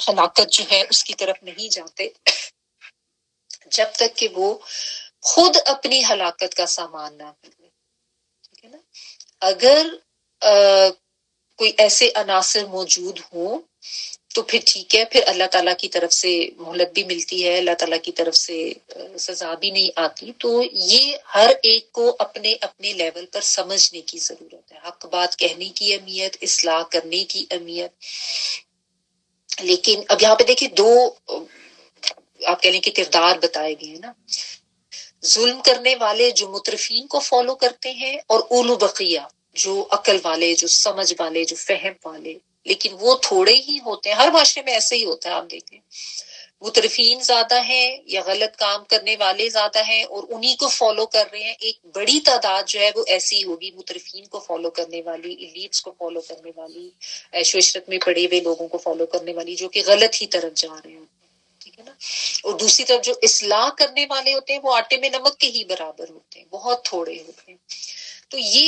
ہلاکت جو ہے اس کی طرف نہیں جاتے جب تک کہ وہ خود اپنی ہلاکت کا سامان نہ کر لے، ٹھیک ہے نا؟ اگر کوئی ایسے عناصر موجود ہوں تو پھر ٹھیک ہے، پھر اللہ تعالیٰ کی طرف سے مہلت بھی ملتی ہے، اللہ تعالیٰ کی طرف سے سزا بھی نہیں آتی۔ تو یہ ہر ایک کو اپنے اپنے لیول پر سمجھنے کی ضرورت ہے، حق بات کہنے کی اہمیت، اصلاح کرنے کی اہمیت۔ لیکن اب یہاں پہ دیکھیں، دو آپ کہہ لیں کہ کردار بتائے گئے ہیں نا، ظلم کرنے والے جو مترفین کو فالو کرتے ہیں، اور اولو بقیہ جو عقل والے، جو سمجھ والے، جو فہم والے، لیکن وہ تھوڑے ہی ہوتے ہیں، ہر معاشرے میں ایسے ہی ہوتا ہے۔ آپ دیکھیں، مترفین زیادہ ہیں یا غلط کام کرنے والے زیادہ ہیں، اور انہی کو فالو کر رہے ہیں۔ ایک بڑی تعداد جو ہے وہ ایسی ہوگی، مترفین کو فالو کرنے والی، ایلیٹس کو فالو کرنے والی، عیش و عشرت میں پڑے ہوئے لوگوں کو فالو کرنے والی، جو کہ غلط ہی طرف جا رہے ہیں، ٹھیک ہے نا؟ اور دوسری طرف جو اصلاح کرنے والے ہوتے ہیں وہ آٹے میں نمک کے ہی برابر ہوتے ہیں، بہت تھوڑے ہوتے ہیں۔ تو یہ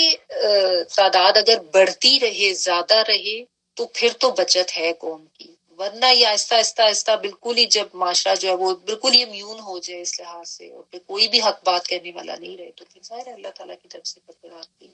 تعداد اگر بڑھتی رہے، زیادہ رہے، تو پھر تو بچت ہے قوم کی، ورنہ یہ آہستہ آہستہ آہستہ بالکل ہی، جب معاشرہ جو ہے وہ بالکل ہی امیون ہو جائے اس لحاظ سے، اور پھر کوئی بھی حق بات کہنے والا نہیں رہے، تو پھر ظاہر ہے اللہ تعالیٰ کی طرف سے پکڑ آتی ہے۔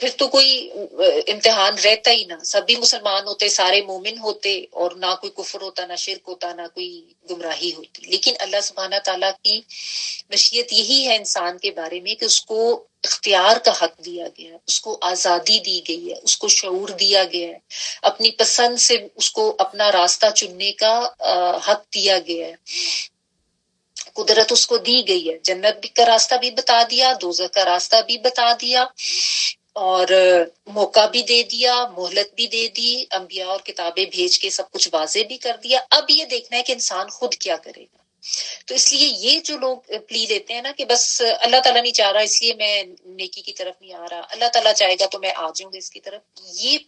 پھر تو کوئی امتحان رہتا ہی نہ، سبھی مسلمان ہوتے، سارے مومن ہوتے، اور نہ کوئی کفر ہوتا، نہ شرک ہوتا، نہ کوئی گمراہی ہوتی۔ لیکن اللہ سبحانہ تعالیٰ کی مشیت یہی ہے انسان کے بارے میں کہ اس کو اختیار کا حق دیا گیا ہے، اس کو آزادی دی گئی ہے، اس کو شعور دیا گیا ہے، اپنی پسند سے اس کو اپنا راستہ چننے کا حق دیا گیا ہے، قدرت اس کو دی گئی ہے، جنت کا راستہ بھی بتا دیا، دوزخ کا راستہ بھی بتا دیا، اور موقع بھی دے دیا، مہلت بھی دے دی، انبیاء اور کتابیں بھیج کے سب کچھ واضح بھی کر دیا۔ اب یہ دیکھنا ہے کہ انسان خود کیا کرے گا۔ تو اس لیے یہ جو لوگ پلی لیتے ہیں نا کہ بس اللہ تعالیٰ نہیں چاہ رہا اس لیے میں نیکی کی طرف نہیں آ رہا، اللہ تعالیٰ چاہے گا تو میں آ جاؤں گا اس کی طرف، یہ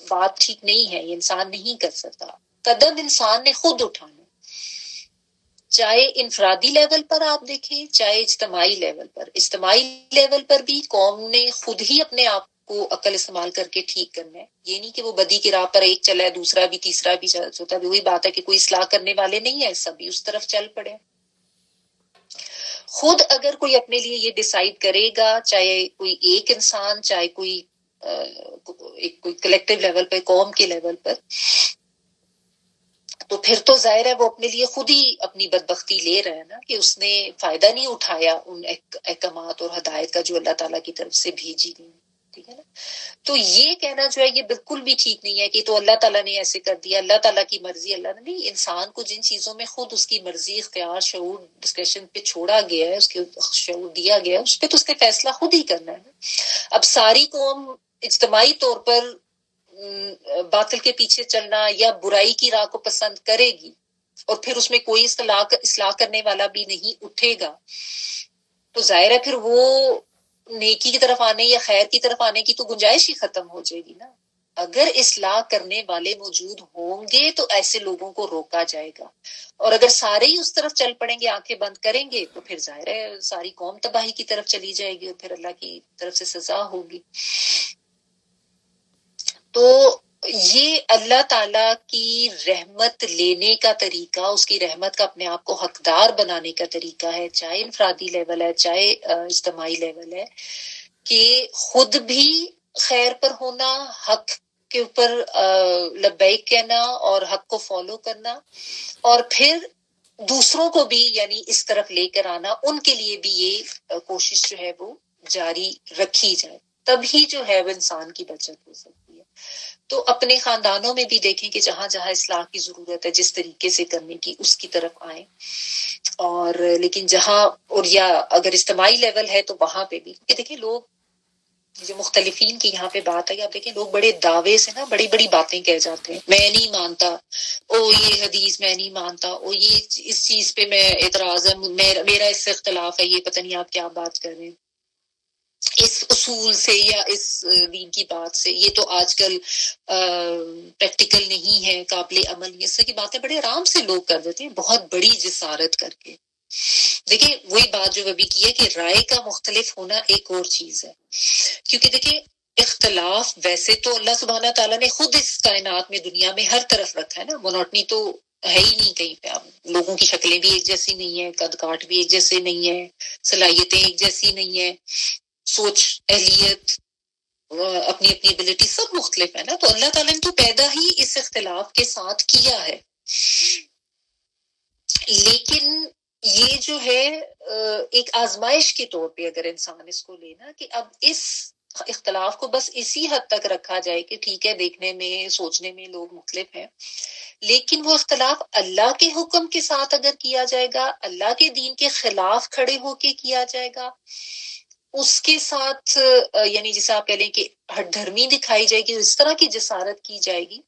بات ٹھیک نہیں ہے، یہ انسان نہیں کر سکتا۔ قدم انسان نے خود اٹھانا، چاہے انفرادی لیول پر آپ دیکھیں، چاہے اجتماعی لیول پر۔ اجتماعی لیول پر بھی قوم نے خود ہی اپنے آپ کو عقل استعمال کر کے ٹھیک کرنا ہے، یہ نہیں کہ وہ بدی کی راہ پر ایک چلا ہے دوسرا بھی تیسرا بھی چلتا ہے، وہی بات ہے کہ کوئی اصلاح کرنے والے نہیں ہے، سبھی اس طرف چل پڑے۔ خود اگر کوئی اپنے لیے یہ ڈیسائیڈ کرے گا، چاہے کوئی ایک انسان، چاہے کوئی کلیکٹیو لیول پہ، قوم کے لیول پر، تو پھر تو ظاہر ہے وہ اپنے لیے خود ہی اپنی بدبختی لے رہا ہے نا، کہ اس نے فائدہ نہیں اٹھایا ان احکامات اور ہدایت کا جو اللہ تعالیٰ کی طرف سے بھیجی گئی، ٹھیک ہے نا۔ تو یہ کہنا جو ہے یہ بالکل بھی ٹھیک نہیں ہے کہ تو اللہ تعالیٰ نے ایسے کر دیا، اللہ تعالیٰ کی مرضی، اللہ نے نہیں، انسان کو جن چیزوں میں خود اس کی مرضی، اختیار، شعور، ڈسکریشن پہ چھوڑا گیا ہے، اس کے شعور دیا گیا ہے، اس پہ تو اس نے فیصلہ خود ہی کرنا ہے نا۔ اب ساری قوم اجتماعی طور پر باطل کے پیچھے چلنا یا برائی کی راہ کو پسند کرے گی، اور پھر اس میں کوئی اصلاح کرنے والا بھی نہیں اٹھے گا، تو ظاہر ہے پھر وہ نیکی کی طرف آنے یا خیر کی طرف آنے کی تو گنجائش ہی ختم ہو جائے گی نا۔ اگر اصلاح کرنے والے موجود ہوں گے تو ایسے لوگوں کو روکا جائے گا، اور اگر سارے ہی اس طرف چل پڑیں گے، آنکھیں بند کریں گے، تو پھر ظاہر ہے ساری قوم تباہی کی طرف چلی جائے گی، اور پھر اللہ کی طرف سے سزا ہوگی۔ تو یہ اللہ تعالیٰ کی رحمت لینے کا طریقہ، اس کی رحمت کا اپنے آپ کو حقدار بنانے کا طریقہ ہے، چاہے انفرادی لیول ہے، چاہے اجتماعی لیول ہے، کہ خود بھی خیر پر ہونا، حق کے اوپر لبیک کہنا اور حق کو فالو کرنا، اور پھر دوسروں کو بھی یعنی اس طرف لے کر آنا، ان کے لیے بھی یہ کوشش جو ہے وہ جاری رکھی جائے، تبھی جو ہے وہ انسان کی بچت ہو سکتی ہے۔ تو اپنے خاندانوں میں بھی دیکھیں کہ جہاں جہاں اصلاح کی ضرورت ہے جس طریقے سے کرنے کی، اس کی طرف آئیں، اور لیکن جہاں، اور یا اگر اجتماعی لیول ہے تو وہاں پہ بھی، کہ دیکھیں لوگ جو مختلفین کی یہاں پہ بات ہے، آپ دیکھیں لوگ بڑے دعوے سے نا بڑی بڑی باتیں کہہ جاتے ہیں، میں نہیں مانتا، او یہ حدیث میں نہیں مانتا، او یہ اس چیز پہ میں اعتراض ہے، میرا اس سے اختلاف ہے، یہ پتہ نہیں آپ کیا بات کر رہے ہیں اس اصول سے یا اس دین کی بات سے، یہ تو آج کل پریکٹیکل نہیں ہے، قابل عمل نہیں، اس طرح کی باتیں بڑے آرام سے لوگ کر دیتے ہیں، بہت بڑی جسارت کر کے۔ دیکھیں وہی بات جو ابھی کی ہے کہ رائے کا مختلف ہونا ایک اور چیز ہے، کیونکہ دیکھیں اختلاف ویسے تو اللہ سبحانہ تعالیٰ نے خود اس کائنات میں، دنیا میں ہر طرف رکھا ہے نا، مونوٹنی تو ہے ہی نہیں کہیں پہ، اب لوگوں کی شکلیں بھی ایک جیسی نہیں ہیں، قد کاٹ بھی ایک جیسے نہیں ہیں، صلاحیتیں ایک جیسی نہیں ہیں، سوچ، اہلیت، اپنی اپنی ایبلٹی سب مختلف ہے نا، تو اللہ تعالیٰ نے تو پیدا ہی اس اختلاف کے ساتھ کیا ہے۔ لیکن یہ جو ہے ایک آزمائش کے طور پہ اگر انسان اس کو لینا کہ اب اس اختلاف کو بس اسی حد تک رکھا جائے کہ ٹھیک ہے دیکھنے میں سوچنے میں لوگ مختلف ہیں، لیکن وہ اختلاف اللہ کے حکم کے ساتھ اگر کیا جائے گا، اللہ کے دین کے خلاف کھڑے ہو کے کیا جائے گا، اس کے ساتھ یعنی جسے آپ کہہ لیں کہ ہٹ دھرمی دکھائی جائے گی، اس طرح کی جسارت کی جائے گی،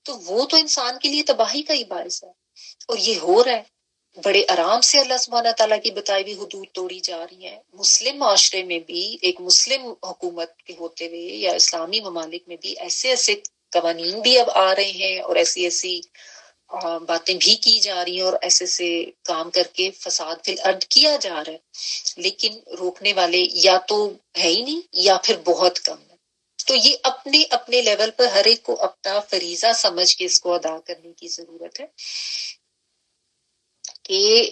تو وہ تو انسان کے لیے تباہی کا ہی باعث ہے، اور یہ ہو رہا ہے۔ بڑے آرام سے اللہ سبحانہ تعالیٰ کی بتائی ہوئی حدود توڑی جا رہی ہیں، مسلم معاشرے میں بھی، ایک مسلم حکومت کے ہوتے ہوئے یا اسلامی ممالک میں بھی ایسے ایسے قوانین بھی اب آ رہے ہیں، اور ایسی ایسی باتیں بھی کی جا رہی ہیں، اور ایسے سے کام کر کے فساد فی الارض کیا جا رہا ہے، لیکن روکنے والے یا تو ہے ہی نہیں یا پھر بہت کم ہے۔ تو یہ اپنے اپنے لیول پر ہر ایک کو اپنا فریضہ سمجھ کے اس کو ادا کرنے کی ضرورت ہے کہ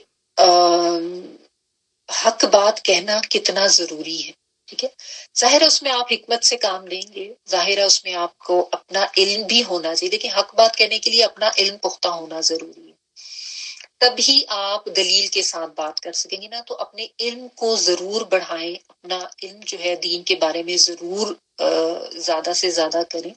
حق بات کہنا کتنا ضروری ہے۔ ٹھیک ہے. ظاہر ہے اس میں آپ حکمت سے کام لیں گے، ظاہر ہے اس میں آپ کو اپنا علم بھی ہونا چاہیے. دیکھیں حق بات کہنے کے لیے اپنا علم پختہ ہونا ضروری ہے، تبھی آپ دلیل کے ساتھ بات کر سکیں گے نا. تو اپنے علم کو ضرور بڑھائیں، اپنا علم جو ہے دین کے بارے میں ضرور زیادہ سے زیادہ کریں.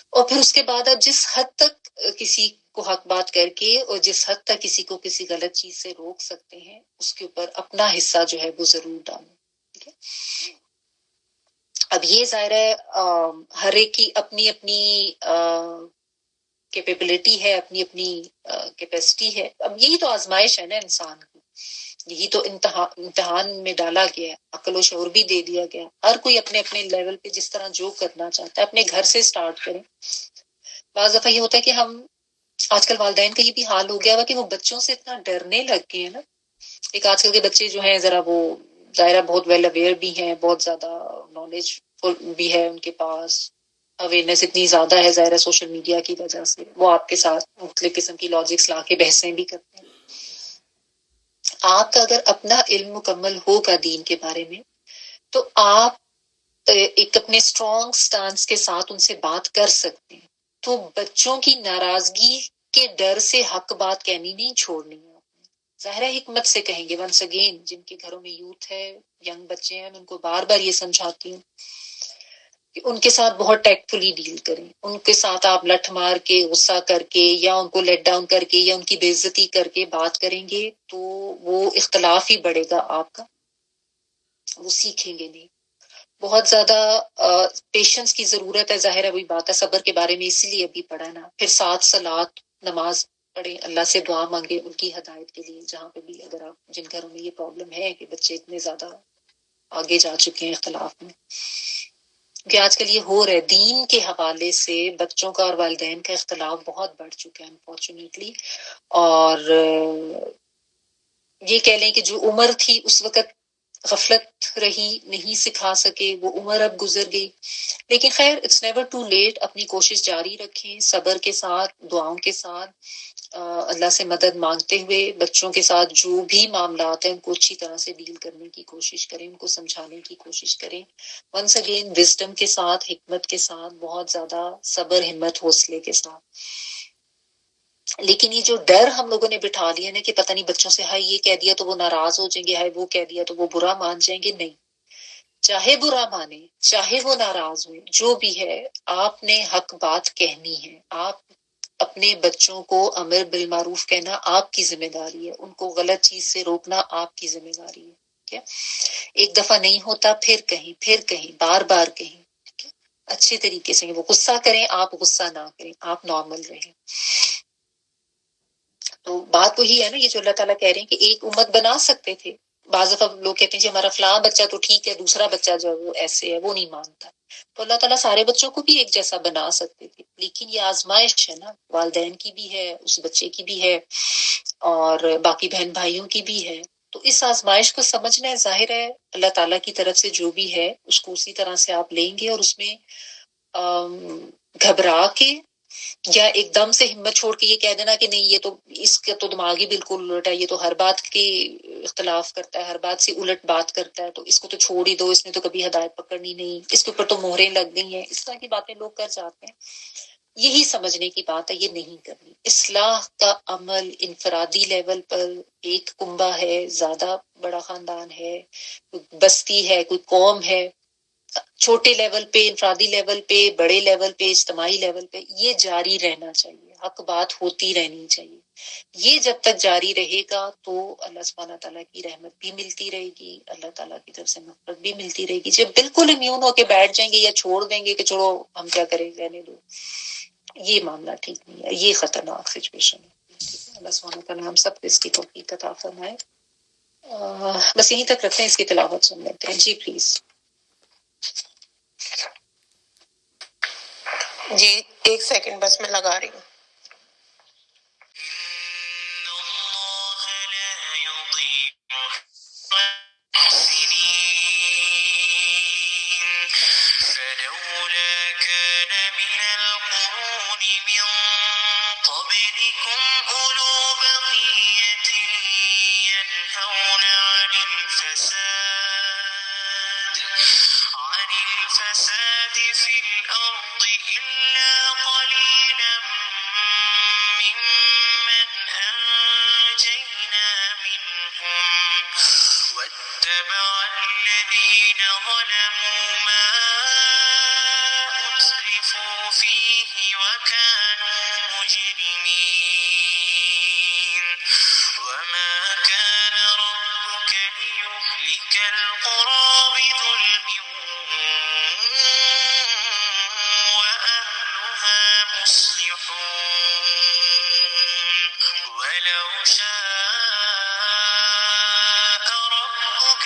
اور پھر اس کے بعد آپ جس حد تک کسی کو حق بات کر کے اور جس حد تک کسی کو کسی غلط چیز سے روک سکتے ہیں اس کے اوپر اپنا حصہ جو ہے وہ ضرور ڈالیں. ٹھیک ہے. اب یہ ظاہر ہے ہر ایک کی اپنی اپنی کیپیبلٹی ہے، اپنی اپنی کیپیسٹی ہے. اب یہی تو آزمائش ہے نا انسان کی، یہی تو امتحان میں ڈالا گیا ہے، عقل و شعور بھی دے دیا گیا. ہر کوئی اپنے اپنے لیول پہ جس طرح جو کرنا چاہتا ہے اپنے گھر سے سٹارٹ کریں. بعض دفعہ یہ ہوتا ہے کہ ہم آج کل والدین کا یہ بھی حال ہو گیا ہوا کہ وہ بچوں سے اتنا ڈرنے لگ گئے ہیں نا. ایک آج کل کے بچے جو ہیں ذرا وہ ظاہرہ بہت ویل اویئر بھی ہیں، بہت زیادہ نالج بھی ہے ان کے پاس، اویئرنیس اتنی زیادہ ہے ظاہر ہے سوشل میڈیا کی وجہ سے، وہ آپ کے ساتھ مختلف قسم کی لاجکس لا کے بحثیں بھی کرتے ہیں. آپ کا اگر اپنا علم مکمل ہوگا دین کے بارے میں تو آپ ایک اپنے اسٹرانگ سٹانس کے ساتھ ان سے بات کر سکتے ہیں. تو بچوں کی ناراضگی کے ڈر سے حق بات کہنی نہیں چھوڑنی ہے. ظاہر حکمت سے کہیں گے. ونس اگین جن کے گھروں میں یوتھ ہے، ینگ بچے ہیں، میں ان کو بار بار یہ سمجھاتی ہوں کہ ان کے ساتھ بہت ٹیکٹفلی ڈیل کریں. ان کے ساتھ آپ لٹھ مار کے، غصہ کر کے، یا ان کو لیٹ ڈاؤن کر کے، یا ان کی بے عزتی کر کے بات کریں گے تو وہ اختلاف ہی بڑھے گا آپ کا، وہ سیکھیں گے نہیں. بہت زیادہ پیشنس کی ضرورت ہے. ظاہر ہے وہی بات ہے، صبر کے بارے میں اسی لیے ابھی پڑھا نا. پھر 7 صلات نماز پڑھیں، اللہ سے دعا مانگے ان کی ہدایت کے لیے. جہاں پہ بھی اگر آپ جن گھروں میں یہ پرابلم ہے کہ بچے اتنے زیادہ آگے جا چکے ہیں اختلاف میں، کہ آج کل یہ ہو رہا ہے دین کے حوالے سے بچوں کا اور والدین کا اختلاف بہت بڑھ چکا ہے انفارچونیٹلی. اور یہ کہہ لیں کہ جو عمر تھی اس وقت غفلت رہی، نہیں سکھا سکے، وہ عمر اب گزر گئی. لیکن خیر اٹس نیور ٹو لیٹ. اپنی کوشش جاری رکھیں صبر کے ساتھ، دعاؤں کے ساتھ، اللہ سے مدد مانگتے ہوئے بچوں کے ساتھ جو بھی معاملات ہیں ان کو اچھی طرح سے ڈیل کرنے کی کوشش کریں، ان کو سمجھانے کی کوشش کریں. ونس اگین وزڈم کے ساتھ، حکمت کے ساتھ، بہت زیادہ صبر، ہمت، حوصلے کے ساتھ. لیکن یہ جو ڈر ہم لوگوں نے بٹھا لیا نا کہ پتہ نہیں بچوں سے ہائی یہ کہہ دیا تو وہ ناراض ہو جائیں گے، ہائی وہ کہہ دیا تو وہ برا مان جائیں گے. نہیں، چاہے برا مانے، چاہے وہ ناراض ہوئے، جو بھی ہے آپ نے حق بات کہنی ہے. آپ اپنے بچوں کو امر بالمعروف کہنا آپ کی ذمہ داری ہے، ان کو غلط چیز سے روکنا آپ کی ذمہ داری ہے. ٹھیک ہے. ایک دفعہ نہیں ہوتا پھر کہیں، پھر کہیں، بار بار کہیں. ٹھیک ہے. اچھے طریقے سے وہ غصہ کریں، آپ غصہ نہ کریں، آپ نارمل رہیں. تو بات وہی ہے نا، یہ جو اللہ تعالیٰ کہہ رہے ہیں کہ ایک امت بنا سکتے تھے. بعض دفعہ لوگ کہتے ہیں جی ہمارا فلاں بچہ تو ٹھیک ہے، دوسرا بچہ جو وہ ایسے ہے، وہ نہیں مانتا. تو اللہ تعالیٰ سارے بچوں کو بھی ایک جیسا بنا سکتے تھے. لیکن یہ آزمائش ہے نا، والدین کی بھی ہے، اس بچے کی بھی ہے، اور باقی بہن بھائیوں کی بھی ہے. تو اس آزمائش کو سمجھنا ہے. ظاہر ہے اللہ تعالیٰ کی طرف سے جو بھی ہے اس کو اسی طرح سے آپ لیں گے، اور اس میں گھبرا کے یا ایک دم سے ہمت چھوڑ کے یہ کہہ دینا کہ نہیں یہ تو اس کا تو دماغ ہی بالکل الٹ ہے، یہ تو ہر بات کی اختلاف کرتا ہے، ہر بات سے الٹ بات کرتا ہے، تو اس کو تو چھوڑ ہی دو، اس نے تو کبھی ہدایت پکڑنی نہیں، اس کے اوپر تو مہریں لگ گئی ہیں. اس طرح کی باتیں لوگ کر جاتے ہیں. یہی سمجھنے کی بات ہے، یہ نہیں کرنی. اصلاح کا عمل انفرادی لیول پر ایک کنبہ ہے، زیادہ بڑا خاندان ہے، کوئی بستی ہے، کوئی قوم ہے، چھوٹے لیول پہ، انفرادی لیول پہ، بڑے لیول پہ، اجتماعی لیول پہ، یہ جاری رہنا چاہیے. حق بات ہوتی رہنی چاہیے. یہ جب تک جاری رہے گا تو اللہ سبحانہ تعالیٰ کی رحمت بھی ملتی رہے گی، اللہ تعالیٰ کی طرف سے مغفرت بھی ملتی رہے گی. جب بالکل امیون ہو کے بیٹھ جائیں گے یا چھوڑ دیں گے کہ چلو ہم کیا کریں، رہنے دو، یہ معاملہ ٹھیک نہیں ہے. یہ خطرناک سچویشن ہے. اللہ سبحانہ تعالیٰ ہم سب کو اس کی توفیق عطا فرمائے. بس یہیں تک رکھتے ہیں، اس کی تلاوت سن لیتے ہیں. جی پلیز. جی ایک سیکنڈ بس میں لگا رہی ہوں. الفساد في الأرض إلا قليلا ممن أنجينا منهم واتبع الذين ظلموا ما أترفوا فيه وكانوا مجرمين وما كان ربك ليهلك القرى بظلم وأهلها مصلحون ولو شاء ربك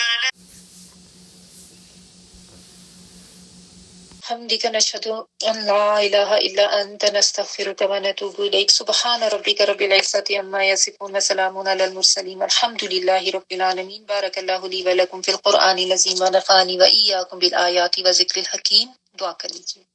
حمدك نشهد أن لا إله إلا أنت نستغفرك ونتوب إليك سبحان ربك رب العزة عما يصفون وسلام على المرسلين والحمد لله رب العالمين بارك الله لي ولكم في القرآن العظيم ونفعني وإياكم بالآيات وذكر الحكيم. دعا کر لیجیے.